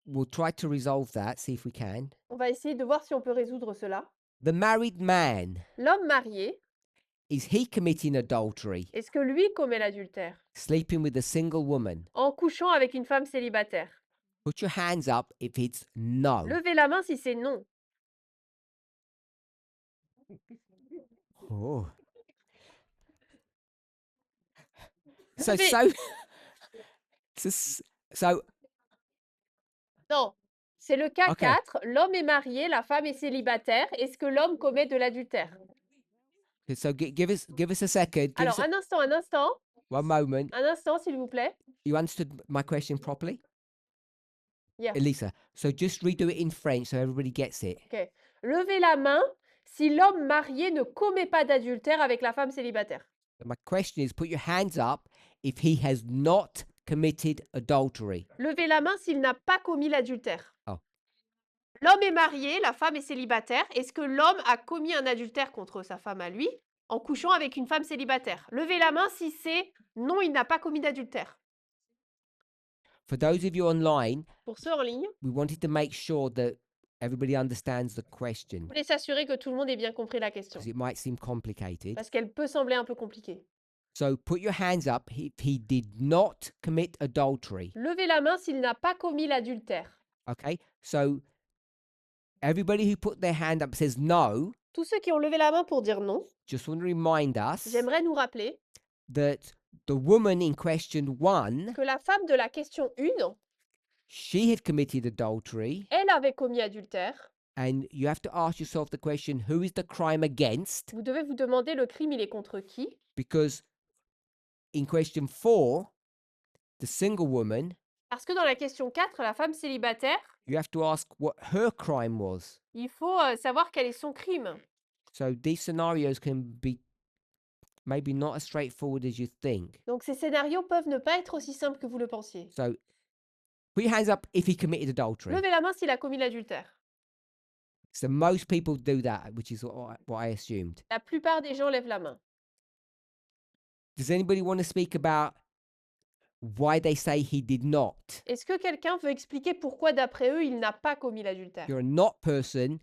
we'll try to resolve that. See if we can. On va essayer de voir si on peut résoudre cela. The married man, L'homme marié, is he committing adultery, est-ce que lui commet l'adultère sleeping with a single woman? en couchant avec une femme célibataire? Put your hands up if it's no. Levez la main si c'est non. Oh. So Levez- so so Non, c'est le cas Ok. 4. L'homme est marié, la femme est célibataire. Est-ce que l'homme commet de l'adultère? so give us a second. Give Alors, us un instant, one moment. un instant, s'il vous plaît. You understood my question properly, Yeah. Elisa? So just redo it in French so everybody gets it. Ok. Levez la main si l'homme marié ne commet pas d'adultère avec la femme célibataire. My question is, put your hands up if he has not committed adultery. Levez la main s'il n'a pas commis l'adultère. Oh. L'homme est marié, la femme est célibataire. Est-ce que l'homme a commis un adultère contre sa femme à lui en couchant avec une femme célibataire? Levez la main si c'est non, il n'a pas commis d'adultère. For those of you online, Pour ceux en ligne, we wanted to make sure that everybody understands the vous question voulez s'assurer que tout le monde ait bien compris la question because it might seem complicated. parce qu'elle peut sembler un peu compliquée. So put your hands up if he did not commit adultery. Levez la main s'il n'a pas commis l'adultère. Okay? So everybody who put their hand up says no. Tous ceux qui ont levé la main pour dire non, Just want to remind us j'aimerais nous rappeler that the woman in question 1, que la femme de la question 1, she had committed adultery, elle avait commis adultère. and you have to ask yourself the question, who is the crime against? Vous devez vous demander le crime, il est contre qui? Because in question 4, the single woman, Parce que dans la question 4, la femme célibataire, you have to ask what her crime was. il faut savoir quel est son crime. So these scenarios can be maybe not as straightforward as you think. Donc ces scénarios peuvent ne pas être aussi simples que vous le pensiez. So put your hands up if he committed adultery. Levez la main s'il a commis l'adultère. So most people do that, which is what I assumed. La plupart des gens lèvent la main. Does anybody want to speak about why they say he did not? Est-ce que quelqu'un veut expliquer pourquoi, d'après eux, il n'a pas commis l'adultère? If you're a not person,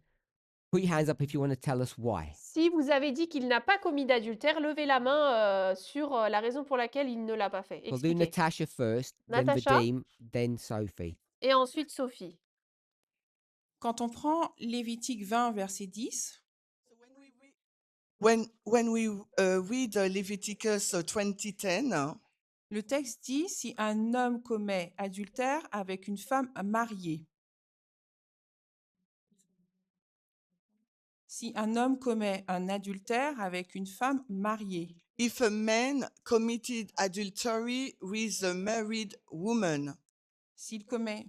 put your hands up if you want to tell us why. Si vous avez dit qu'il n'a pas commis d'adultère, levez la main sur la raison pour laquelle il ne l'a pas fait. We'll do Expliquez. Natasha first, then Natasha. Vadim, then Sophie. Et ensuite Sophie. Quand on prend Lévitique 20, verset 10, When we read Leviticus 20:10, le texte dit si un homme commet adultère avec une femme mariée. Si un homme commet un adultère avec une femme mariée. if a man committed adultery with a married woman, S'il commet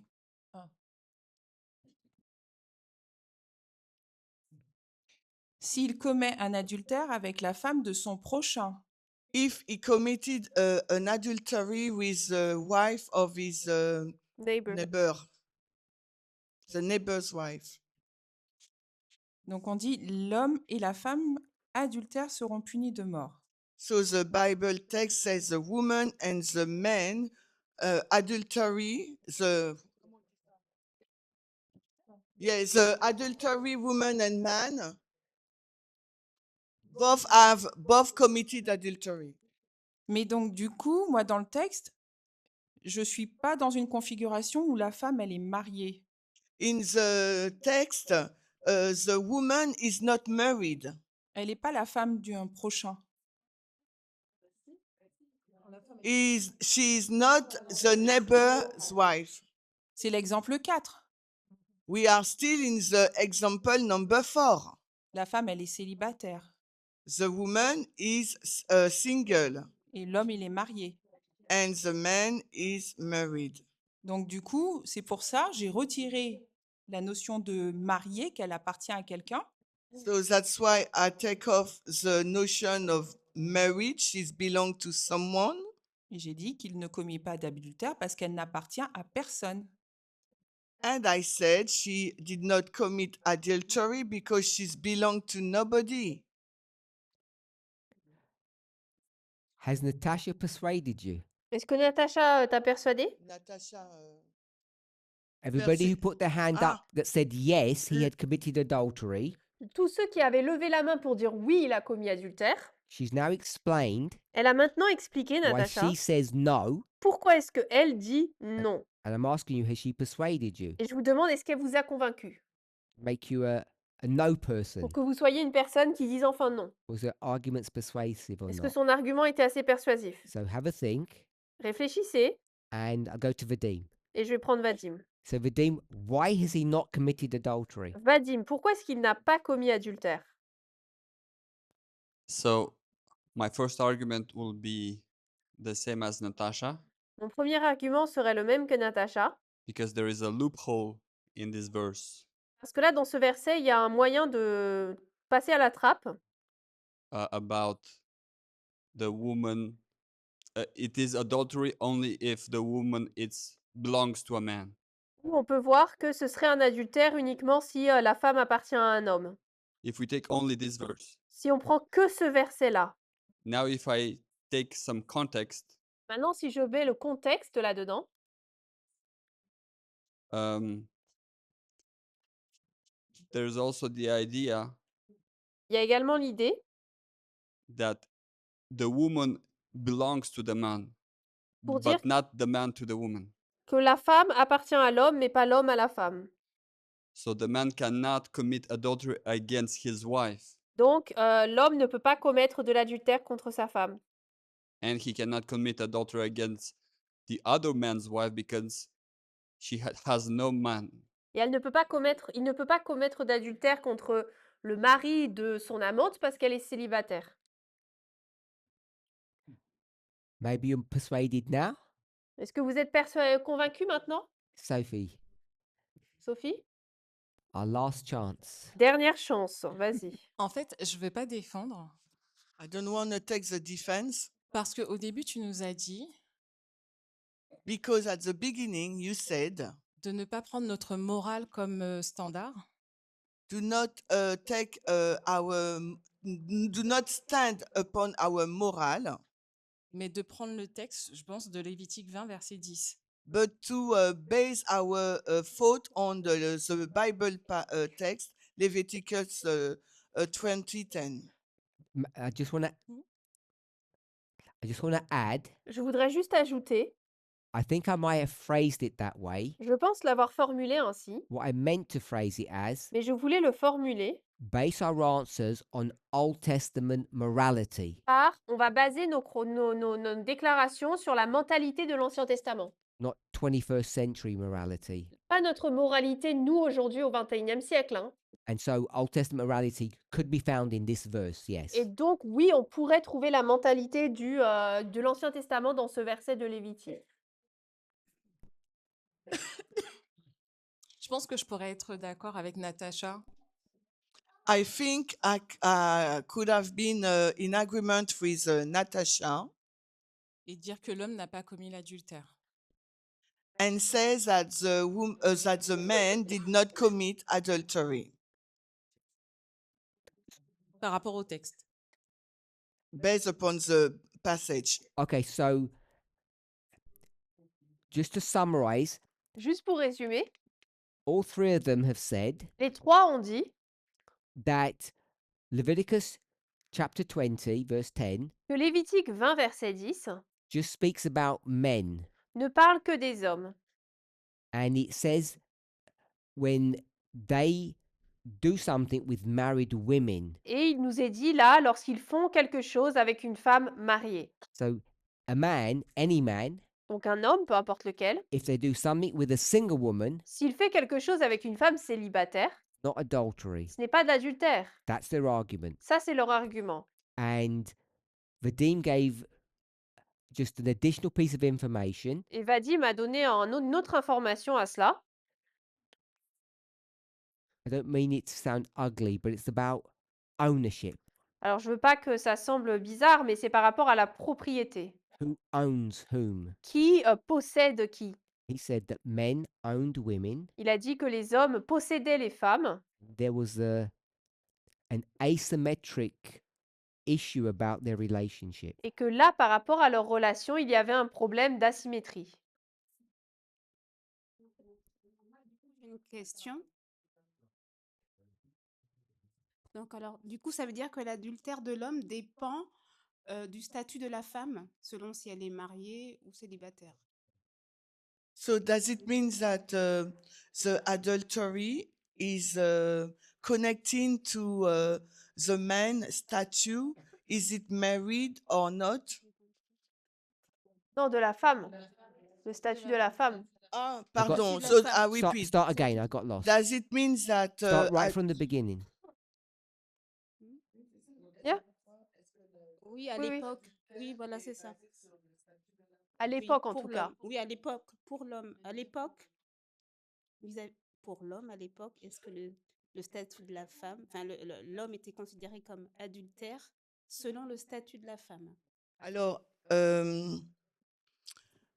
S'il commet un adultère avec la femme de son prochain. if he committed an adultery with the wife of his Neighbor. neighbor, the neighbor's wife. Donc on dit l'homme et la femme adultères seront punis de mort. So the Bible text says the woman and the man adultery, the adultery woman and man both committed adultery. Mais donc du coup, moi dans le texte, je suis pas dans une configuration où la femme, elle est mariée. In the text, the woman is not married. Elle n'est pas la femme d'un prochain. She is not the neighbor's wife. C'est l'exemple 4. We are still in the example number 4. La femme, elle est célibataire The woman is single et l'homme, il est marié. and the man is married. Donc, du coup, c'est pour ça j'ai retiré la notion de marié, qu'elle appartient à quelqu'un, So that's why I take off the notion of marriage. She's belong to someone. et j'ai dit qu'il ne commet pas d'adultère parce qu'elle n'appartient à personne. And I said she did not commit adultery because she's belong to nobody. Has Natasha persuaded you? Est-ce que Natacha t'a persuadé? Natasha, Everybody who Merci. put their hand Ah. up that said yes, he Mm. had committed adultery. Tous ceux qui avaient levé la main pour dire oui, il a commis adultère, She's now explained elle a maintenant expliqué, why Natacha, she says no. pourquoi est-ce qu'elle dit non. And I'm asking you, has she persuaded you? Et je vous demande, est-ce qu'elle vous a convaincu Make you a no person? pour que vous soyez une personne qui dise enfin non? Was her arguments persuasive or Est-ce que not? son argument était assez persuasif? So have a think, Réfléchissez and I'll go to Vadim. et je vais prendre Vadim. So Vadim, why has he not committed adultery? Vadim, pourquoi est-ce qu'il n'a pas commis adultère? So my first argument will be the same as Natasha, Mon premier argument serait le même que Natacha, because there is a loophole in this verse parce que là, dans ce verset, il y a un moyen de passer à la trappe about the woman. It is adultery only if the woman belongs to a man. où on peut voir que ce serait un adultère uniquement si la femme appartient à un homme. If we take only this verse. Si on prend que ce verset-là. Now, if I take some context, Maintenant, si je mets le contexte là-dedans, there's also the idea il y a également l'idée that the woman belongs to the man, Pour dire- but not the man to the woman. que la femme appartient à l'homme, mais pas l'homme à la femme. So the man cannot commit adultery against his wife, Donc, l'homme ne peut pas commettre de l'adultère contre sa femme. and he cannot commit adultery against the other man's wife because she has no man. Et il ne peut pas commettre d'adultère contre le mari de son amante parce qu'elle est célibataire. Maybe you're persuaded now? Est-ce que vous êtes convaincu maintenant, Sophie, Sophie? our last chance. Dernière chance, vas-y. En fait, je ne vais pas défendre I don't want to take the defense parce qu'au début, tu nous as dit because at the beginning you said, de ne pas prendre notre morale comme standard, do not do not stand upon our moral, mais de prendre le texte, je pense, de Lévitique 20, verset 10. but to base our thought on the Bible text, Leviticus 20:10. I just want to add, Je voudrais juste ajouter, I think I might have phrased it that way. je pense l'avoir formulé ainsi, What I meant to phrase it as, mais je voulais le formuler base our answers on Old Testament morality, par on va baser nos déclarations sur la mentalité de l'Ancien Testament. not 21st century morality. Pas notre moralité, nous, aujourd'hui, au XXIe siècle. Hein. And so Old Testament morality could be found in this verse, yes. Et donc, oui, on pourrait trouver la mentalité de l'Ancien Testament dans ce verset de Lévitique. Je pense que je pourrais être d'accord avec Natacha. I think I could have been in agreement with Natasha Et dire que l'homme n'a pas commis l'adultère. and says that the man did not commit adultery Par rapport au texte. based upon the passage. Okay, so just to summarize, Juste pour résumer, all three of them have said les trois ont dit that Leviticus chapter 20, verse 10, que Lévitique 20, verset 10 just speaks about men. ne parle que des hommes. And it says when they do something with married women. Et il nous est dit là, lorsqu'ils font quelque chose avec une femme mariée. So a man, any man, Donc un homme, peu importe lequel, if they do something with a single woman, s'il fait quelque chose avec une femme célibataire, not adultery. ce n'est pas de l'adultère. That's their argument. Ça, c'est leur argument. And Vadim gave just an additional piece of information. Et Vadim m'a donné une autre information à cela. I don't mean it to sound ugly, but it's about ownership. Alors, je veux pas que ça semble bizarre, mais c'est par rapport à la propriété. Who owns whom? Qui possède qui? He said that men owned women. Il a dit que les hommes possédaient les femmes There was an asymmetric issue about their relationship. et que là, par rapport à leur relation, il y avait un problème d'asymétrie. Une question. Donc alors, du coup, ça veut dire que l'adultère de l'homme dépend du statut de la femme, selon si elle est mariée ou célibataire. So does it mean that the adultery is connecting to the man statue? Is it married or not? Non, de la femme. Le statut de la femme. Ah, I got- pardon. Statue So de la I femme. repeat. Start again. I got lost. Does it mean that Start right from the beginning. Oui, à Oui, oui. l'époque. Oui, voilà, c'est ça. À Oui, l'époque, en pour tout cas. l'homme. Oui, à l'époque, pour l'homme. À l'époque, pour l'homme, à l'époque, est-ce que le statut de la femme, enfin, l'homme était considéré comme adultère selon le statut de la femme? Alors, in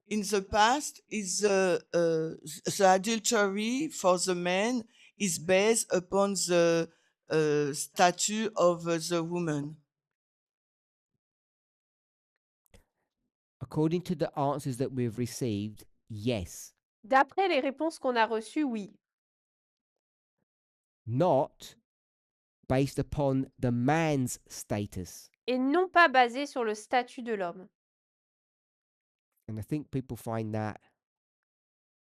the past, is the adultery for the man is based upon the statue of the woman. According to the answers that we've received, yes. D'après les réponses qu'on a reçues, oui. Not based upon the man's status. Et non pas basé sur le statut de l'homme. And I think people find that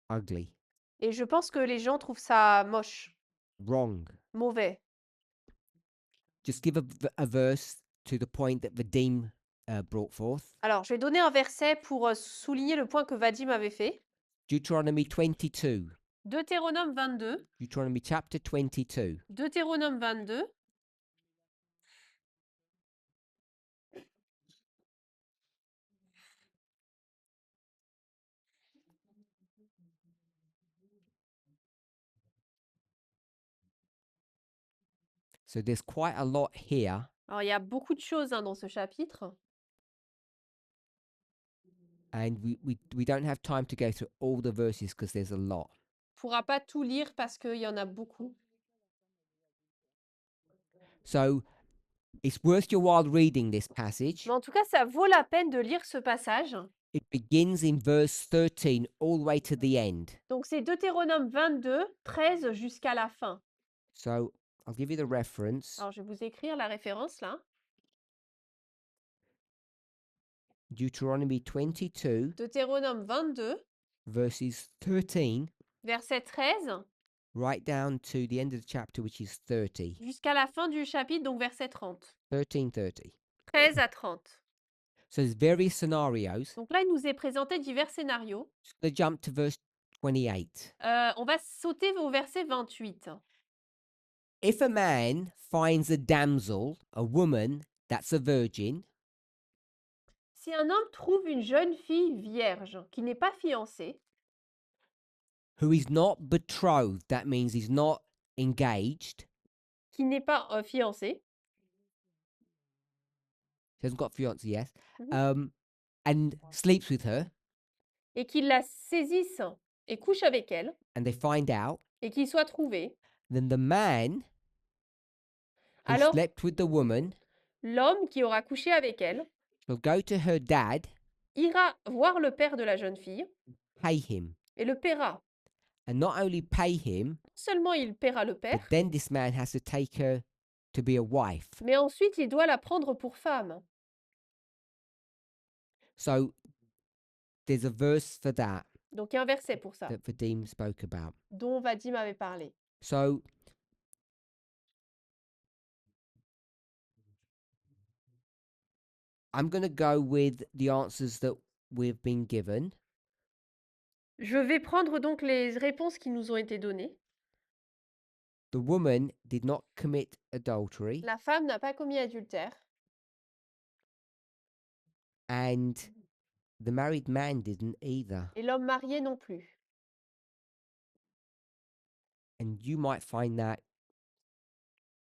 ugly, Et je pense que les gens trouvent ça moche, wrong. mauvais. Just give a verse to the point that Vadim brought forth. Alors, je vais donner un verset pour souligner le point que Vadim avait fait. Deuteronomy 22. Deutéronome 22. Deuteronomy chapter 22. Deutéronome 22. So there's quite a lot here. Alors, il y a beaucoup de choses dans ce chapitre. And we don't have time to go through all the verses because there's a lot. On ne pourra pas tout lire parce qu'il y en a beaucoup. So it's worth your while reading this passage. Mais en tout cas, ça vaut la peine de lire ce passage. It begins in verse 13 all the way to the end. Donc, c'est Deutéronome 22, 13 jusqu'à la fin. So I'll give you the reference. Alors, je vais vous écrire la référence là. Deuteronomy 22, Deutéronome 22, verses 13, verset 13, right down to the end of the chapter, which is 30. jusqu'à la fin du chapitre, donc verset 30. 13:30. 13 à 30. So there's various scenarios. Donc là, il nous est présenté divers scénarios. Just going to jump to verse 28. On va sauter au verset 28. If a man finds a damsel, a woman that's a virgin, Si un homme trouve une jeune fille vierge qui n'est pas fiancée, who is not betrothed, that means he's not engaged, qui n'est pas fiancée, he hasn't got a fiance yet, Mhm. and sleeps with her, et qu'il la saisisse et couche avec elle, and they find out, et qu'il soit trouvé, then the man who alors slept with the woman l'homme qui aura couché avec elle shall go to her dad, ira voir le père de la jeune fille pay him, et le paiera. and not only pay him, Non seulement il paiera le but père, then this man has to take her to be a wife. mais ensuite il doit la prendre pour femme. So there's a verse for that Donc il y a un verset pour ça, that Vadim spoke about. dont Vadim avait parlé. So I'm going to go with the answers that we've been given. Je vais prendre donc les réponses qui nous ont été données. The woman did not commit adultery, La femme n'a pas commis adultère and the married man didn't either. et l'homme marié non plus. And you might find that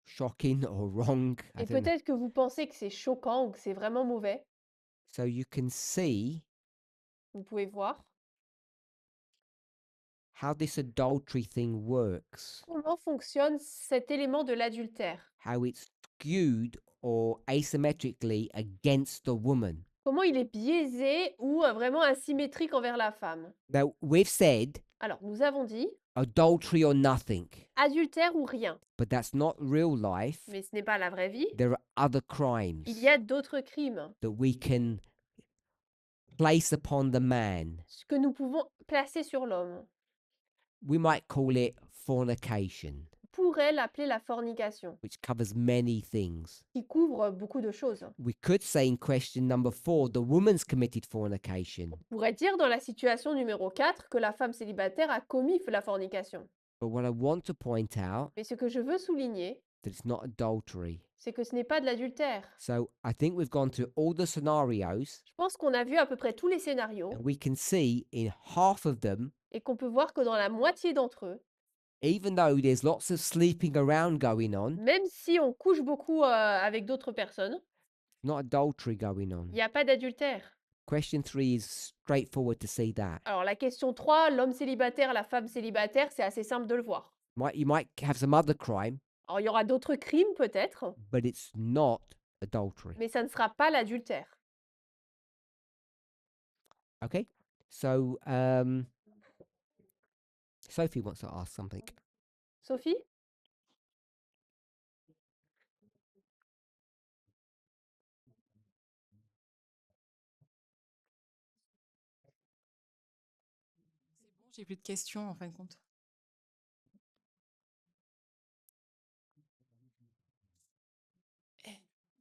shocking or wrong. I Et don't know. peut-être que vous pensez que c'est choquant ou que c'est vraiment mauvais. So you can see Vous pouvez voir how this adultery thing works, comment fonctionne cet élément de l'adultère. how it's skewed or asymmetrically against the woman. Comment il est biaisé ou vraiment asymétrique envers la femme. Now, we've said Alors, nous avons dit adultery or nothing, adultère ou rien. but that's not real life. Mais ce n'est pas la vraie vie. There are other crimes Il y a d'autres crimes that we can place upon the man. ce que nous pouvons placer sur l'homme. We might call it fornication, On pourrait l'appeler la fornication, which covers many things. qui couvre beaucoup de choses. We could say in question number 4, the woman's committed fornication. On pourrait dire dans la situation numéro 4 que la femme célibataire a commis la fornication. But what I want to point out Mais ce que je veux souligner, that it's not adultery. c'est que ce n'est pas de l'adultère. So I think we've gone through all the scenarios, Je pense qu'on a vu à peu près tous les scénarios and we can see in half of them, et qu'on peut voir que dans la moitié d'entre eux, even though there's lots of sleeping around going on, même si on couche beaucoup avec d'autres personnes, not adultery going on. il n'y a pas d'adultère. Question 3 is straightforward to see that. Alors la question 3, l'homme célibataire, la femme célibataire, c'est assez simple de le voir. You might have some other crime, Alors il y aura d'autres crimes peut-être, but it's not adultery. mais ça ne sera pas l'adultère. Okay? So Sophie wants to ask something. Sophie? C'est bon, j'ai plus de questions en fin de compte.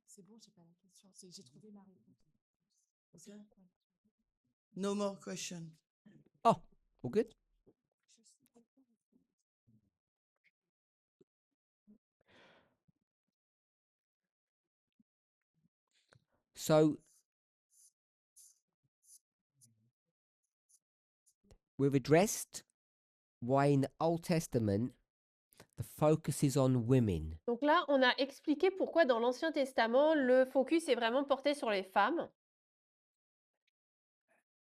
C'est bon, j'ai pas la question. J'ai trouvé ma réponse. Okay. No more question. Oh, all good? So we've addressed why in the Old Testament the focus is on women. Donc là, on a expliqué pourquoi dans l'Ancien Testament, le focus est vraiment porté sur les femmes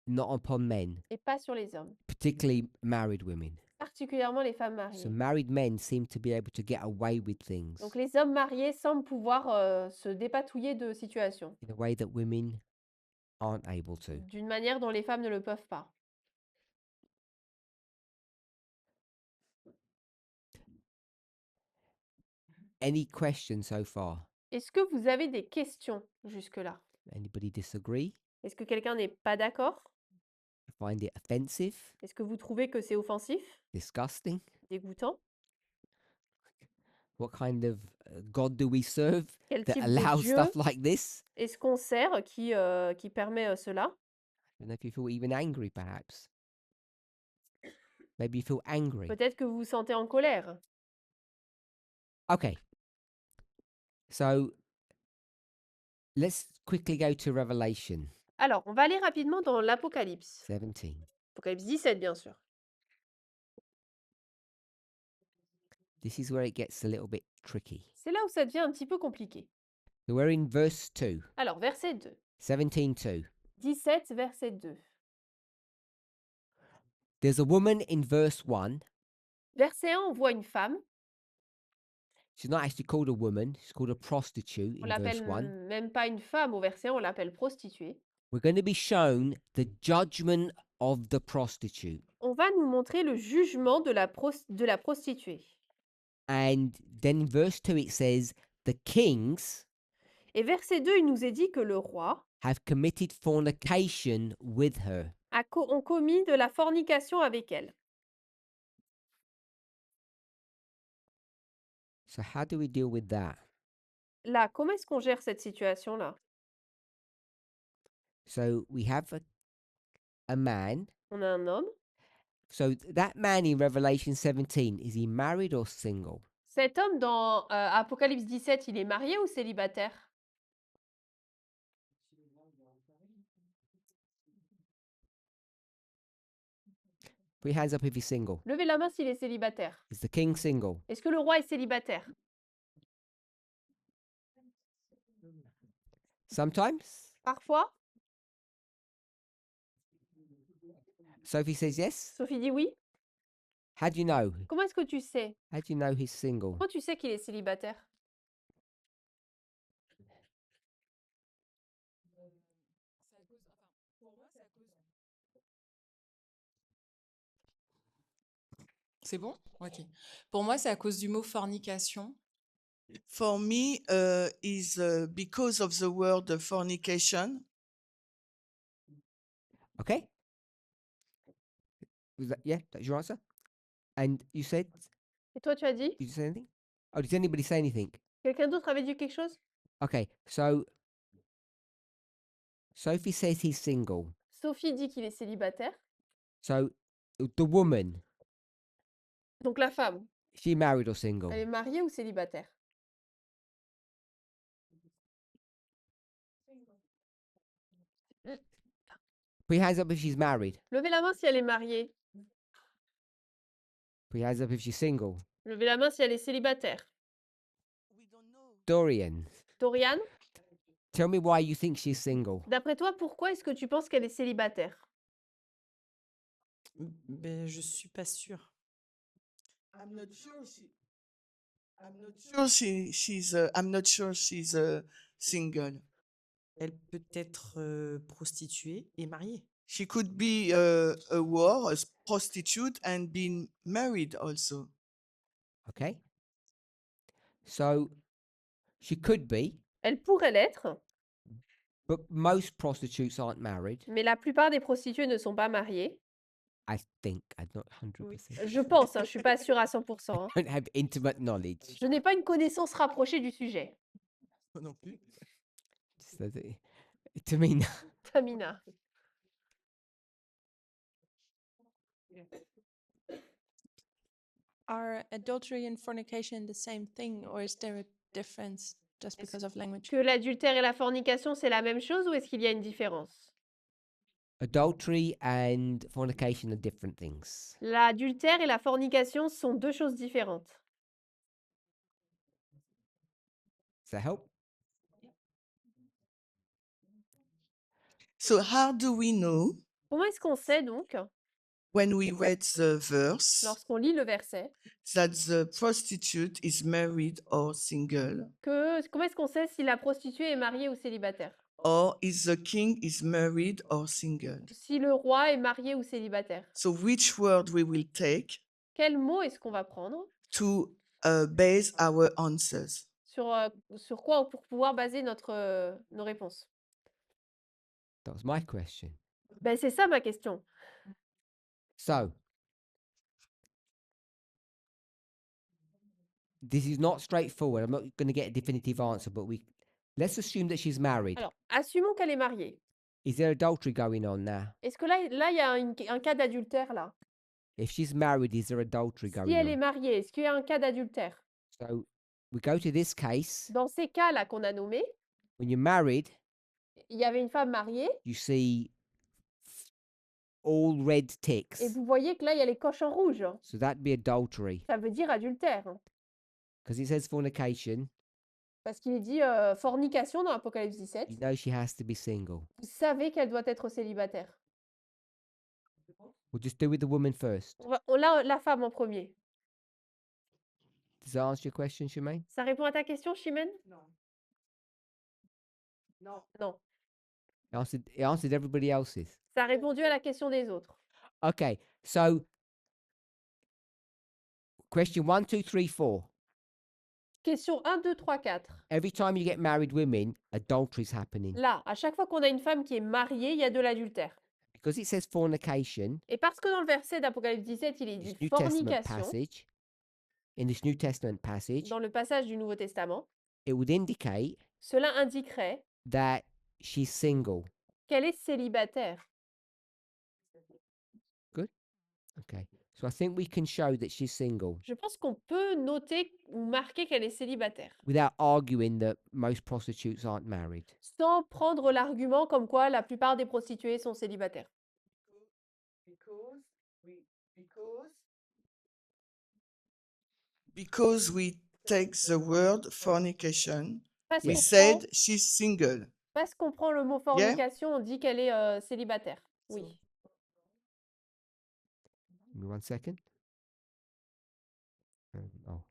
Not upon men, et pas sur les hommes, particularly married women. particulièrement les femmes So mariées. married men seem to be able to get away with things Donc les hommes mariés semblent pouvoir se dépatouiller de situations in a way that women aren't able to. d'une manière dont les femmes ne le peuvent pas. Any questions so far? Est-ce que vous avez des questions jusque-là? Anybody disagree? Est-ce que quelqu'un n'est pas d'accord? Find it offensive? Est-ce que vous trouvez que c'est offensif, Disgusting? dégoûtant? What kind of God do we serve Quel that type de allows Dieu stuff like this? est-ce qu'on sert qui permet cela? I don't know if you feel even angry, perhaps. Maybe you feel angry. Peut-être que vous vous sentez en colère. Okay. So let's quickly go to Revelation Alors, on va aller rapidement dans l'Apocalypse. 17. Apocalypse 17, bien sûr. This is where it gets a little bit tricky. C'est là où ça devient un petit peu compliqué. So we're in verse 2, Alors, verset 2. 17:2. 17, verset 2. There's a woman in verse 1. Verset 1, on voit une femme. She's not actually called a woman, she's called a prostitute On in verse l'appelle 1. même pas une femme au verset 1, on l'appelle prostituée. We're going to be shown the judgment of the prostitute. On va nous montrer le jugement de la prostituée. And then in verse 2 it says, the kings Et verset 2, il nous est dit que le roi have committed fornication with her. ont commis de la fornication avec elle. So how do we deal with that? Là, comment est-ce qu'on gère cette situation-là? So we have a man. On a un homme. So that man in Revelation 17, is he married or single? Cet homme dans Apocalypse 17, il est marié ou célibataire? Put your hands up if he's single. Levez la main s'il est célibataire. Is the king single? Est-ce que le roi est célibataire? Sometimes. Parfois. Sophie says yes. Sophie dit oui. How do you know? Comment est-ce que tu sais? How do you know he's single? Comment tu sais qu'il est célibataire? C'est à cause, enfin, pour moi, c'est à cause. C'est bon? Ok. Pour moi, c'est à cause du mot fornication. For me, is because of the word fornication. Okay. Was that, yeah, that's your answer? And you said, Et toi, tu as dit? did you say anything? Oh, did anybody say anything? Quelqu'un d'autre avait dit quelque chose? Okay, so Sophie says he's single. Sophie dit qu'il est célibataire. So the woman, Donc la femme, is she married or single? elle est mariée ou célibataire? Put your hands up if she's married. Levez la main si elle est mariée. Put your hands up if she's single. Levez la main si elle est célibataire. We don't know. Dorian, Dorian, tell me why you think she's single. d'après toi, pourquoi est-ce que tu penses qu'elle est célibataire? Ben, je suis pas sûre. I'm not sure she's single. Elle peut être prostituée et mariée. She could be a whore, a prostitute, and been married also. Okay. So she could be, Elle pourrait l'être, but most prostitutes aren't married. mais la plupart des prostituées ne sont pas mariées. I think. I'm not 100%. Je pense, hein, je suis pas sûre à 100%. hein. Don't have intimate knowledge. Je n'ai pas une connaissance rapprochée du sujet. Non plus. Just as it- to me, no. Tamina. Are adultery and fornication the same thing, or is there a difference just because of language? Que l'adultère et la fornication, c'est la même chose ou est-ce qu'il y a une différence? Adultery and fornication are different things. L'adultère et la fornication sont deux choses différentes. Does that help? So how do we know Comment est-ce qu'on sait donc, when we read the verse lorsqu'on lit le verset, that the prostitute is married or single, comment est-ce qu'on sait si la prostituée est mariée ou célibataire? or is the king is married or single? Si le roi est marié ou célibataire? So which word we will take Quel mot est-ce qu'on va prendre to base our answers? sur quoi pour pouvoir baser nos réponses? That was my question. Ben, c'est ça ma question. So, this is not straightforward. I'm not going to get a definitive answer, but let's assume that she's married. Alors, assumons qu'elle est mariée. Is there adultery going on now? Est-ce que là, il y a un cas d'adultère là? If she's married, is there adultery Si going elle est on? mariée, est-ce qu'il y a un cas d'adultère? So, we go to this case. Dans ces cas-là qu'on a nommés, When you're married, il y avait une femme mariée you see all red ticks. et vous voyez que là, il y a les coches en rouge. So that'd be adultery Ça veut dire adultère. because it says fornication. Parce qu'il est dit fornication dans Apocalypse 17. You know she has to be single. Vous savez qu'elle doit être célibataire. We'll just do with the woman first. On a la femme en premier. Does that answer your question, Shemaine? Ça répond à ta question, Chimène? No. Non. It answered everybody else's. Ça a répondu à la question des autres. Okay, so question 1, 2, 3, 4. Question 1, 2, 3, 4. Every time you get married women, adultery's happening Là, à chaque fois qu'on a une femme qui est mariée, il y a de l'adultère. because it says fornication Et parce que dans le verset d'Apocalypse 17, il est this dit New Testament fornication, passage, in this New Testament passage, dans le passage du Nouveau Testament, it would indicate cela indiquerait that she's single. qu'elle est célibataire. Okay. So I think we can show that she's single Je pense qu'on peut noter ou marquer qu'elle est célibataire, without arguing that most prostitutes aren't married. sans prendre l'argument comme quoi la plupart des prostituées sont célibataires. Because we take the word fornication, Parce we qu'on said prend, she's single. parce qu'on prend le mot fornication, on dit qu'elle est célibataire. Oui. Give me 1 second. Oh.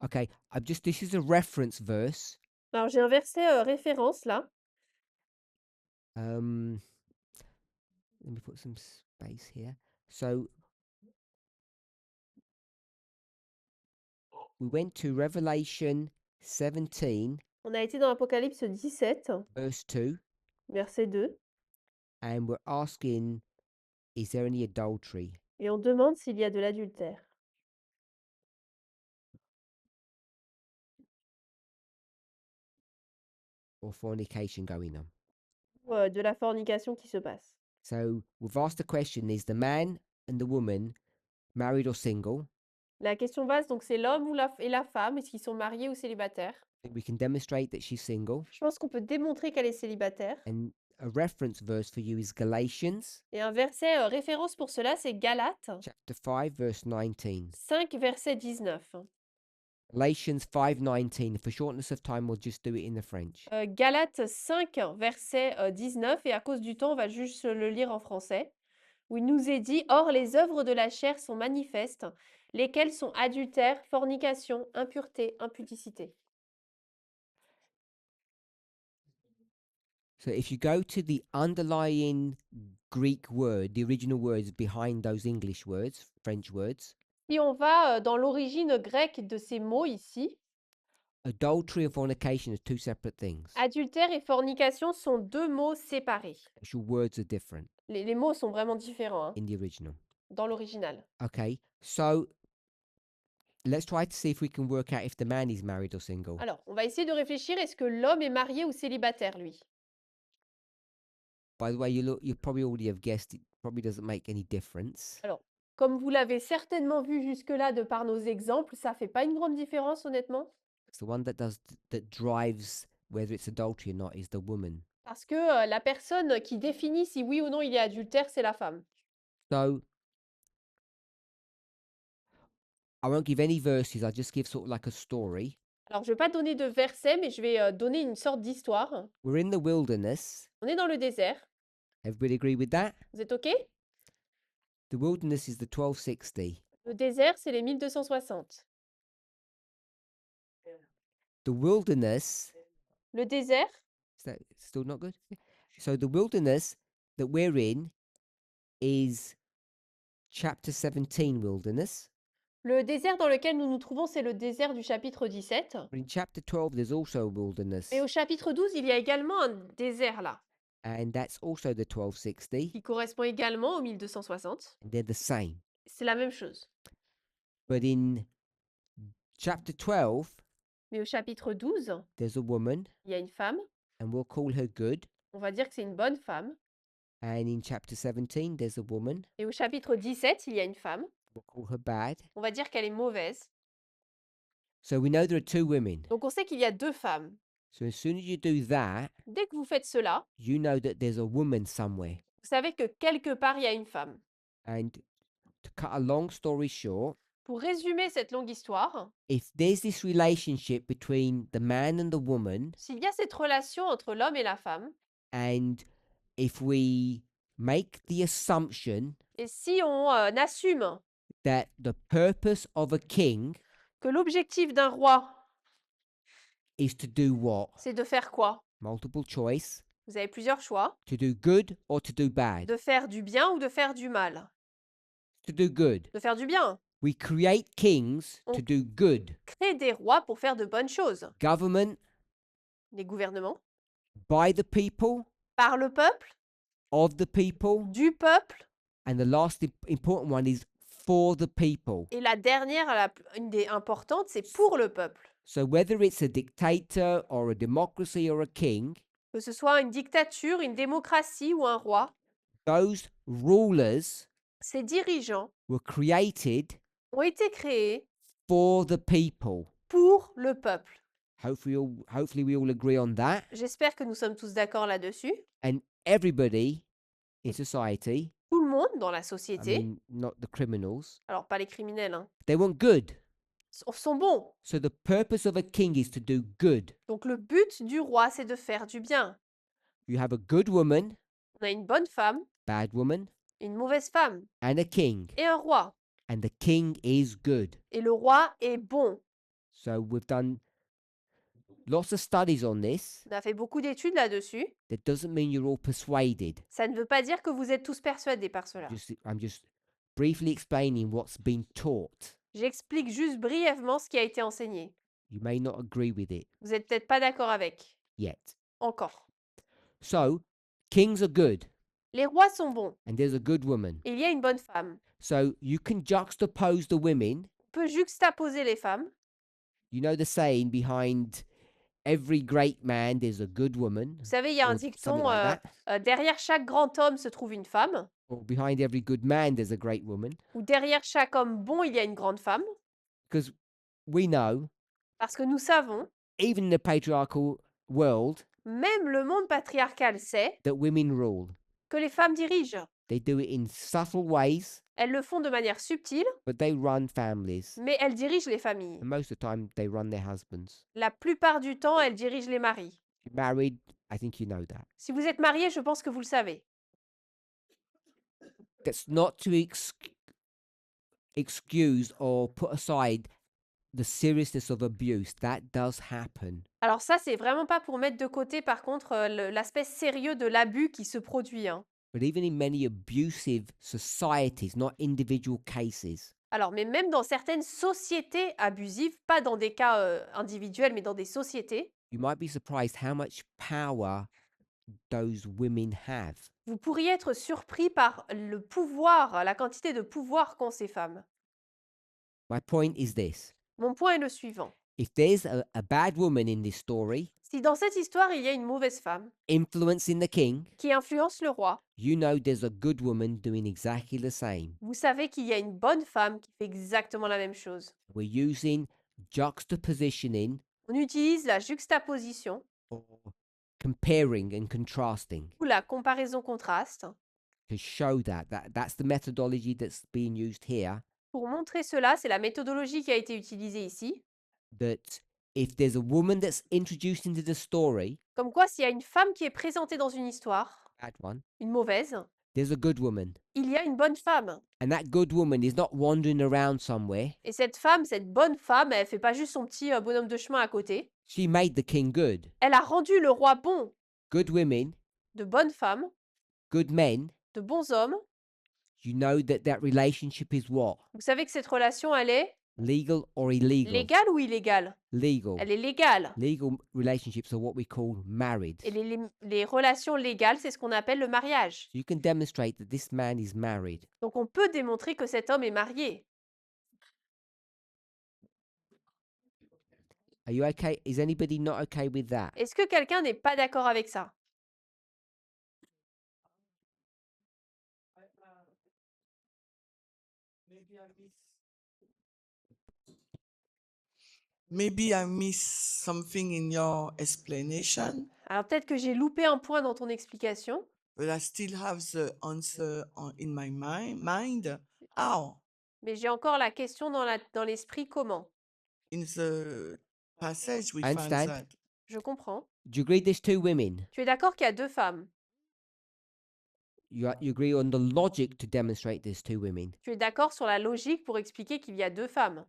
Okay, this is a reference verse. Alors j'ai un verset référence là. Let me put some space here. So we went to Revelation 17, On a été dans Apocalypse 17, verse 2, verset 2, and we're asking, is there any adultery? et on demande s'il y a de l'adultère. Or fornication going on? Ou de la fornication qui se passe. So we've asked the question, is the man and the woman married or single? La question base, donc, c'est l'homme et la femme, est-ce qu'ils sont mariés ou célibataires? We can demonstrate that she's single. Je pense qu'on peut démontrer qu'elle est célibataire. And a reference verse for you is Galatians Et un verset référence pour cela, c'est Galates chapter 5, verse 19. 5, verset 19. Galatians 5:19. For shortness of time, we'll just do it in the French. Galates 5, verset 19, et à cause du temps, on va juste le lire en français, où il nous est dit: Or, les œuvres de la chair sont manifestes, lesquelles sont adultère, fornication, impureté, impudicité. So if you go to the underlying Greek word, the original words behind those English words, French words, Si on va dans l'origine grecque de ces mots ici, adultery and fornication are two separate things. adultère et fornication sont deux mots séparés. Actual words are different Les mots sont vraiment différents hein, in the original. dans l'original. Okay, so let's try to see if we can work out if the man is married or single. Alors, on va essayer de réfléchir, est-ce que l'homme est marié ou célibataire, lui? By the way, you probably already have guessed it probably doesn't make any difference. Alors, comme vous l'avez certainement vu jusque-là de par nos exemples, ça fait pas une grande différence, honnêtement. It's the one that drives whether it's adultery or not is the woman. Parce que la personne qui définit si oui ou non il est adultère, c'est la femme. So I won't give any verses, I'll just give sort of like a story. Alors, je vais pas donner de verset, mais je vais donner une sorte d'histoire. We're in the wilderness. On est dans le désert. Everybody agree with that? Vous êtes OK? The wilderness is the 1260. Le désert, c'est les 1260. The wilderness, Le désert, is that still not good? So the wilderness that we're in is chapter 17 wilderness. le désert dans lequel nous nous trouvons, c'est le désert du chapitre 17. But in chapter 12, there's also a wilderness. Et au chapitre 12, il y a également un désert là, And that's also the 1260. qui correspond également aux 1260. And they're the same. C'est la même chose. But in chapter 12, Mais au chapitre 12, there's a woman, il y a une femme. and we'll call her good. On va dire que c'est une bonne femme. And in chapter 17, there's a woman, Et au chapitre 17, il y a une femme. we'll call her bad. On va dire qu'elle est mauvaise. So we know there are two women. Donc on sait qu'il y a deux femmes. So as soon as you do that, Dès que vous faites cela, you know that there's a woman somewhere. vous savez que quelque part, il y a une femme. And to cut a long story short, Pour résumer cette longue histoire, if there's this relationship between the man and the woman, s'il y a cette relation entre l'homme et la femme, and if we make the assumption et si on assume that the purpose of a king que l'objectif d'un roi, is to do what? c'est de faire quoi? Multiple choice. Vous avez plusieurs choix. To do good or to do bad? De faire du bien ou de faire du mal? To do good. De faire du bien. We create kings to On- do good. Créer des rois pour faire de bonnes choses. Government Les gouvernements, by the people, par le peuple, of the people, du peuple. and the last important one is for the people. Et la dernière, une des importantes, c'est pour le peuple. So whether it's a dictator or a democracy or a king, Que ce soit une dictature, une démocratie ou un roi, those rulers ces dirigeants were created ont été créés for the people. pour le peuple. Hopefully we all agree on that. J'espère que nous sommes tous d'accord là-dessus. And everybody in society, Tout le monde dans la I société, mean, not the criminals, alors pas les criminels, hein, they want good. sont bons. So the purpose of a king is to do good. Donc le but du roi, c'est de faire du bien. You have a good woman, On a une bonne femme, bad woman, une mauvaise femme and a king. et un roi. And the king is good. Et le roi est bon. So we've done lots of studies on this. On a fait beaucoup d'études là-dessus. That doesn't mean you're all persuaded. Ça ne veut pas dire que vous êtes tous persuadés par cela. I'm just briefly explaining what's been taught. J'explique juste brièvement ce qui a été enseigné. You may not agree with it Vous n'êtes peut-être pas d'accord avec. yet. Encore. So, kings are good, Les rois sont bons. and there's a good woman. Il y a une bonne femme. So you can juxtapose the women. On peut juxtaposer les femmes. You know the saying behind every great man, there's a good woman. Vous savez, il y a un Or something dicton, like that. derrière chaque grand homme se trouve une femme, Or behind every good man, there's a great woman. ou derrière chaque homme bon, il y a une grande femme. Because we know, Parce que nous savons, even in the patriarchal world, même le monde patriarcal sait that women rule. que les femmes dirigent. They do it in subtle ways, Elles le font de manière subtile, but they run families. mais elles dirigent les familles. And most of the time, they run their husbands. La plupart du temps, elles dirigent les maris. If you're married, I think you know that. Si vous êtes marié, je pense que vous le savez. That's not to excuse or put aside the seriousness of abuse. That does happen. Alors ça, c'est vraiment pas pour mettre de côté, par contre, l'aspect sérieux de l'abus qui se produit, hein. But even in many abusive societies, not individual cases, Alors, mais même dans certaines sociétés abusives, pas dans des cas individuels, mais dans des sociétés, you might be surprised how much power those women have. vous pourriez être surpris par le pouvoir, la quantité de pouvoir qu'ont ces femmes. My point is this. Mon point est le suivant. If there's a bad woman in this story Si dans cette histoire, il y a une mauvaise femme influencing the king, qui influence le roi, you know there's a good woman doing exactly the same. vous savez qu'il y a une bonne femme qui fait exactement la même chose. We're using juxtapositioning On utilise la juxtaposition or comparing and contrasting ou la comparaison-contraste to show that's the methodology that's being used here. pour montrer cela. C'est la méthodologie qui a été utilisée ici. That if there's a woman that's introduced into the story, Comme quoi, s'il y a une femme qui est présentée dans une histoire, bad one, une mauvaise, there's a good woman. il y a une bonne femme. And that good woman is not wandering around somewhere. Et cette femme, cette bonne femme, elle fait pas juste son petit bonhomme de chemin à côté. She made the king good. Elle a rendu le roi bon. Good women, De bonnes femmes, good men, de bons hommes. you know that relationship is what? Vous savez que cette relation, elle est Legal or illegal? légale ou illégale? Legal. Elle est légale. Legal relationships are what we call married. Et les relations légales, c'est ce qu'on appelle le mariage. So you can demonstrate that this man is married. Donc on peut démontrer que cet homme est marié. Are you okay? Is anybody not okay with that? Est-ce que quelqu'un n'est pas d'accord avec ça? Maybe I missed something in your explanation, Alors peut-être que j'ai loupé un point dans ton explication, but I still have the answer in my mind. How? mais j'ai encore la question dans l'esprit comment? In the passage we I find understand. that. Je comprends. Do you agree there's two women? Tu es d'accord qu'il y a deux femmes? you agree on the logic to demonstrate there's two women. Tu es d'accord sur la logique pour expliquer qu'il y a deux femmes.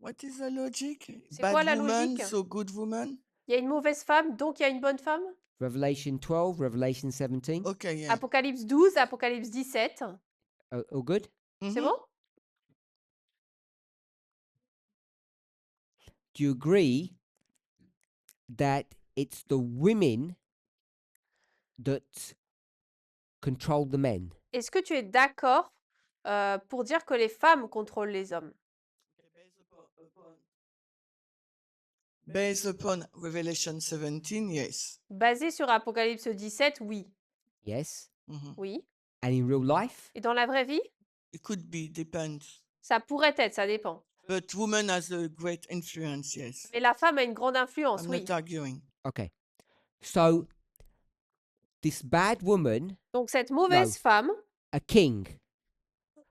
What is the logic? C'est quoi Bad la woman, logique? so good woman? Il y a une mauvaise femme, donc il y a une bonne femme? Revelation 12, Revelation 17. Okay, yeah. Apocalypse 12, Apocalypse 17. All good? C'est Mhm. bon? Do you agree that it's the women that control the men? Est-ce que tu es d'accord pour dire que les femmes contrôlent les hommes? Based upon Revelation 17, yes. Basé sur Apocalypse 17, oui. Yes. Mhm. Oui. And in real life? Et dans la vraie vie? It could be, depends. Ça pourrait être, ça dépend. But woman has a great influence, yes. Mais la femme a une grande influence, I'm oui. not arguing. Okay. So this bad woman, Donc cette mauvaise femme, a king,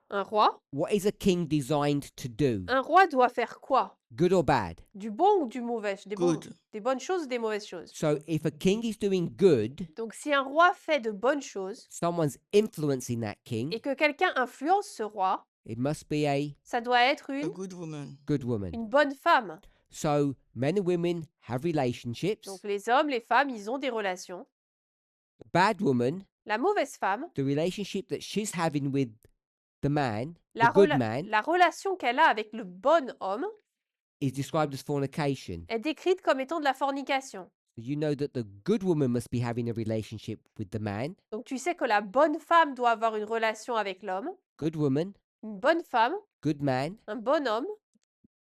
un roi, what is a king designed to do? un roi doit faire quoi? Good or bad? Du bon ou du mauvais? Good. Des bonnes choses ou des mauvaises choses? So if a king is doing good, Donc si un roi fait de bonnes choses someone's influencing that king, et que quelqu'un influence ce roi, it must be a ça doit être A une good woman. good woman. bonne femme. So men and women have relationships. Donc les hommes, les femmes, ils ont des relations. The bad woman, La mauvaise femme, the relationship that she's having with the man, la, the good rela- man, la relation qu'elle a avec le bon homme is described as fornication. est décrite comme étant de la fornication. You know that the good woman must be having a relationship with the man. Donc tu sais que la bonne femme doit avoir une relation avec l'homme, Good woman, une bonne femme, good man. un bon homme.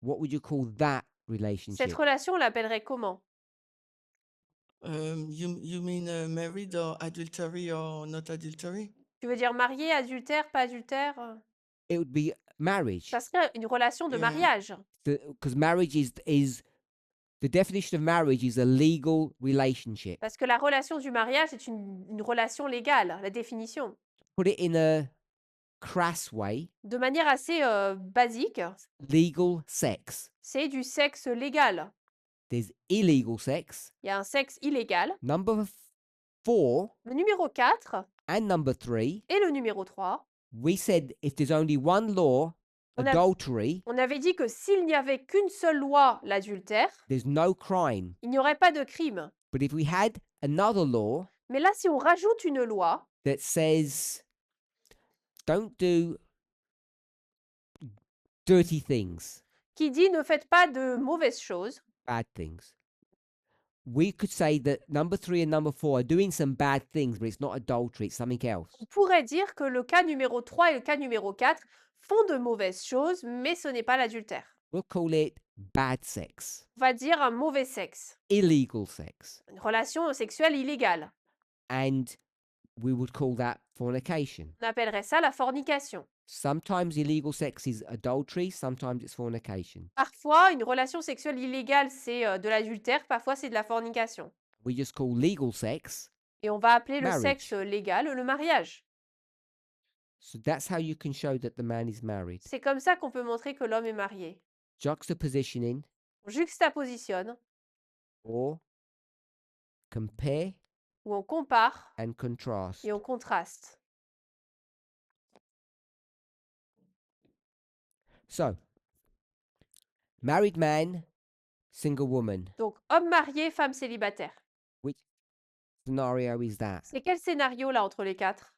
What would you call that Cette relationship? relation, on l'appellerait comment? You mean married or adultery or not adultery? Tu veux dire marié, adultère, pas adultère? It would be marriage. Ça serait une relation de Yeah. mariage. Because marriage is the definition of marriage is a legal relationship. Parce que la relation du mariage est une relation légale, la définition. Put it in a crass way, De manière assez basique, legal sex. c'est du sexe légal. There's illegal sex. Il y a un sexe illégal. Number 4 Le numéro 4 and number 3, et le numéro 3, we said if there's only one law, On a- adultery, on avait dit que s'il n'y avait qu'une seule loi, l'adultère, there's no crime. il n'y aurait pas de crime. But if we had another law Mais là, si on rajoute une loi that says don't do dirty things, qui dit ne faites pas de mauvaises choses, bad things, we could say that number 3 and number 4 are doing some bad things, but it's not adultery, it's something else. on pourrait dire que le cas numéro 3 et le cas numéro 4 font de mauvaises choses, mais ce n'est pas l'adultère. We'll call it bad sex, On va dire un mauvais sexe, illegal sex, une relation sexuelle illégale. and we would call that fornication. On appellerait ça la fornication. Sometimes illegal sex is adultery, sometimes it's fornication. Parfois, une relation sexuelle illégale, c'est de l'adultère, parfois c'est de la fornication. We just call legal sex. Et on va appeler le Marriage. sexe légal le mariage. So that's how you can show that the man is married. C'est comme ça qu'on peut montrer que l'homme est marié. Juxtapositioning On juxtapositionne, or compare ou on compare and contrast. et on contraste. So, married man, single woman. Donc, homme marié, femme célibataire. Which scenario is that? C'est quel scénario là entre les quatre?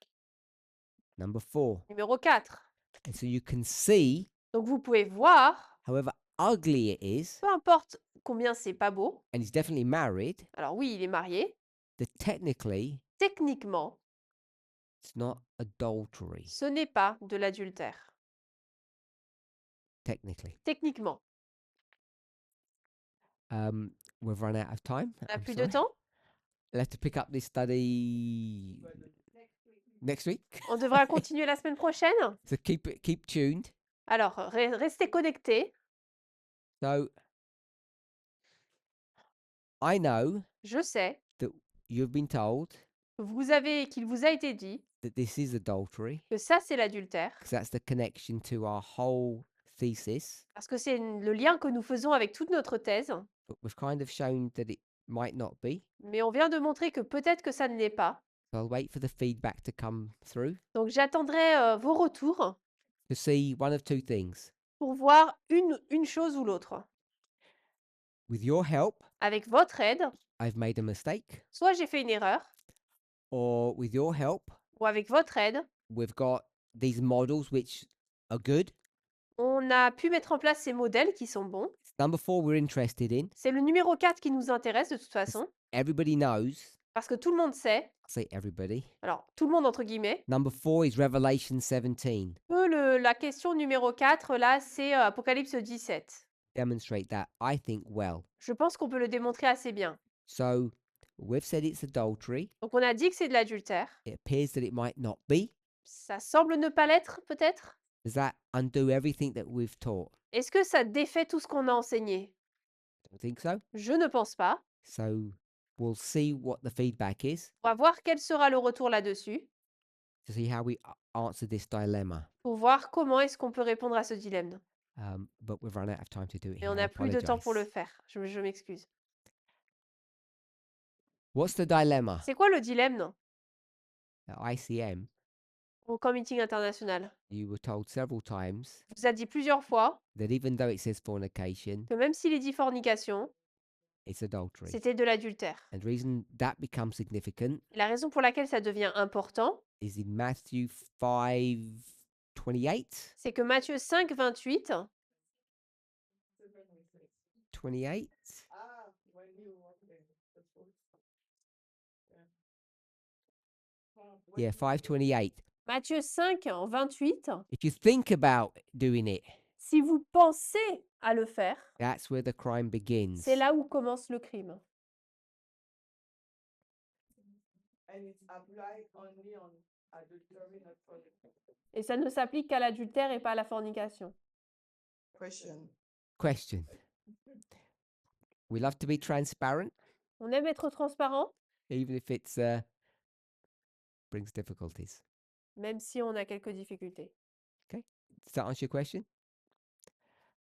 Number 4. Numéro 4. And so you can see, Donc, vous pouvez voir, however ugly it is, peu importe combien c'est pas beau, and he's definitely married, alors oui, il est marié, that technically techniquement, it's not adultery. ce n'est pas de l'adultère. Technically. Techniquement. We've run out of time. On n'a I'm plus de sorry. temps. We'll have to pick up this study next week. On devra continuer la semaine prochaine. So keep tuned. Alors, restez connectés. So I know Je sais that you've been told qu'il vous a été dit that this is adultery que ça, c'est l'adultère, because that's the connection to our whole thesis. parce que c'est le lien que nous faisons avec toute notre thèse, But we've kind of shown that it might not be. mais on vient de montrer que peut-être que ça ne l'est pas. So I'll wait for the feedback to come through Donc j'attendrai vos retours to see one of two things. pour voir une chose ou l'autre. With your help, Avec votre aide, I've made a mistake, soit j'ai fait une erreur, or with your help, ou avec votre aide, we've got these models which are good. on a pu mettre en place ces modèles qui sont bons. Number 4, we're interested in. C'est le numéro 4 qui nous intéresse de toute façon, Everybody knows. parce que tout le monde sait, I say everybody. alors tout le monde entre guillemets, Number 4 is Revelation 17. la question numéro 4, là, c'est Apocalypse 17. Demonstrate that, I think, well. Je pense qu'on peut le démontrer assez bien. So we've said it's adultery. Donc on a dit que c'est de l'adultère. It appears that it might not be. Ça semble ne pas l'être, peut-être. Does that undo everything that we've taught? Est-ce que ça défait tout ce qu'on a enseigné? Don't think so. Je ne pense pas. So we'll see what the feedback is On va voir quel sera le retour là-dessus, to see how we answer this dilemma. pour voir comment est-ce qu'on peut répondre à ce dilemme. But we've run out of time to do it Et here. on I n'a plus de temps pour le apologize. faire. Je m'excuse. What's the dilemma? C'est quoi le dilemme At ICM, au camp meeting international? you were told several times On vous a dit plusieurs fois that even though it says fornication, que même s'il est dit fornication, it's adultery. c'était de l'adultère. And the reason that becomes significant Et la raison pour laquelle ça devient important, is in Matthew 5:28. c'est que Matthieu 5, 28, 28. Yeah, 5:28. Matthieu 5, en 28, If you think about doing it, si vous pensez à le faire, that's where the crime begins. c'est là où commence le crime. Et ça ne s'applique qu'à l'adultère et pas à la fornication. Question. We love to be transparent, On aime être transparent, even if it's brings difficulties. même si on a quelques difficultés. Does that answer your question?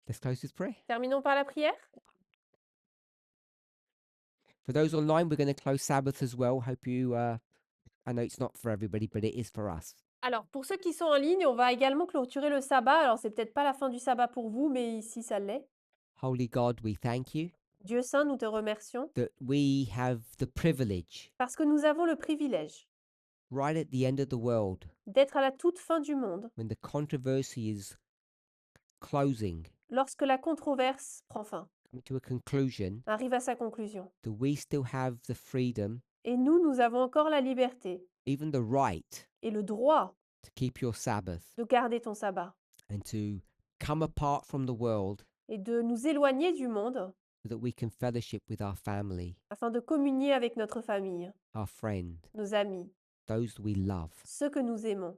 Let's close with prayer. Terminons par la prière. For those online, we're going to close Sabbath as well. Hope you. I know it's not for everybody, but it is for us. Alors, pour ceux qui sont en ligne, on va également clôturer le sabbat. Alors, c'est peut-être pas la fin du sabbat pour vous, mais ici, ça l'est. Holy God, we thank you Dieu Saint, nous te remercions that we have the privilege, parce que nous avons le privilège right at the end of the world, d'être à la toute fin du monde, when the controversy is closing, lorsque la controverse prend fin, coming to a conclusion, arrive à sa conclusion. that we still have the freedom, Et nous avons encore la liberté even the right, et le droit to keep your Sabbath de garder ton sabbat and to come apart from the world et de nous éloigner du monde so that we can fellowship with our family, afin de communier avec notre famille, our friend, nos amis, those we love. ceux que nous aimons.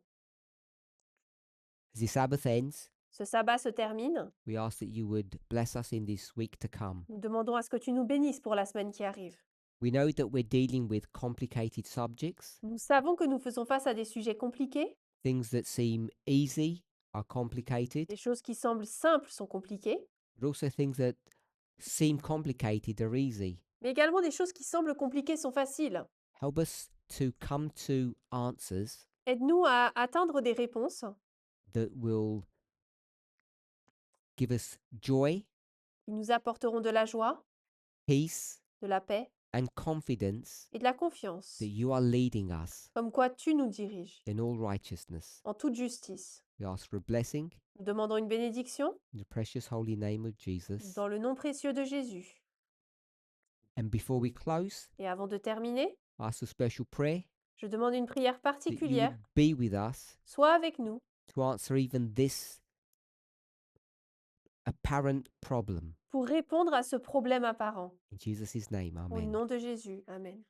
As the Sabbath ends, Ce sabbat se termine. we ask that you would bless us in this week to come. Nous demandons à ce que tu nous bénisses pour la semaine qui arrive. We know that we're dealing with complicated subjects. Nous savons que nous faisons face à des sujets compliqués. Things that seem easy are complicated, Des choses qui semblent simples sont compliquées, but also things that seem complicated are easy. mais également des choses qui semblent compliquées sont faciles. Help us to come to answers Aide-nous à atteindre des réponses that will give us joy, qui nous apporteront de la joie, peace, de la paix and confidence et de la confiance, that you are leading us comme quoi tu nous diriges in all righteousness. en toute justice. We ask for a blessing Nous demandons une bénédiction in the precious holy name of Jesus. dans le nom précieux de Jésus. And before we close, Et avant de terminer, ask a special prayer je demande une prière that you particulière. would be with us Sois avec nous to answer even this apparent problem. pour répondre à ce problème apparent. In Jesus' name, Au amen. nom de Jésus. Amen.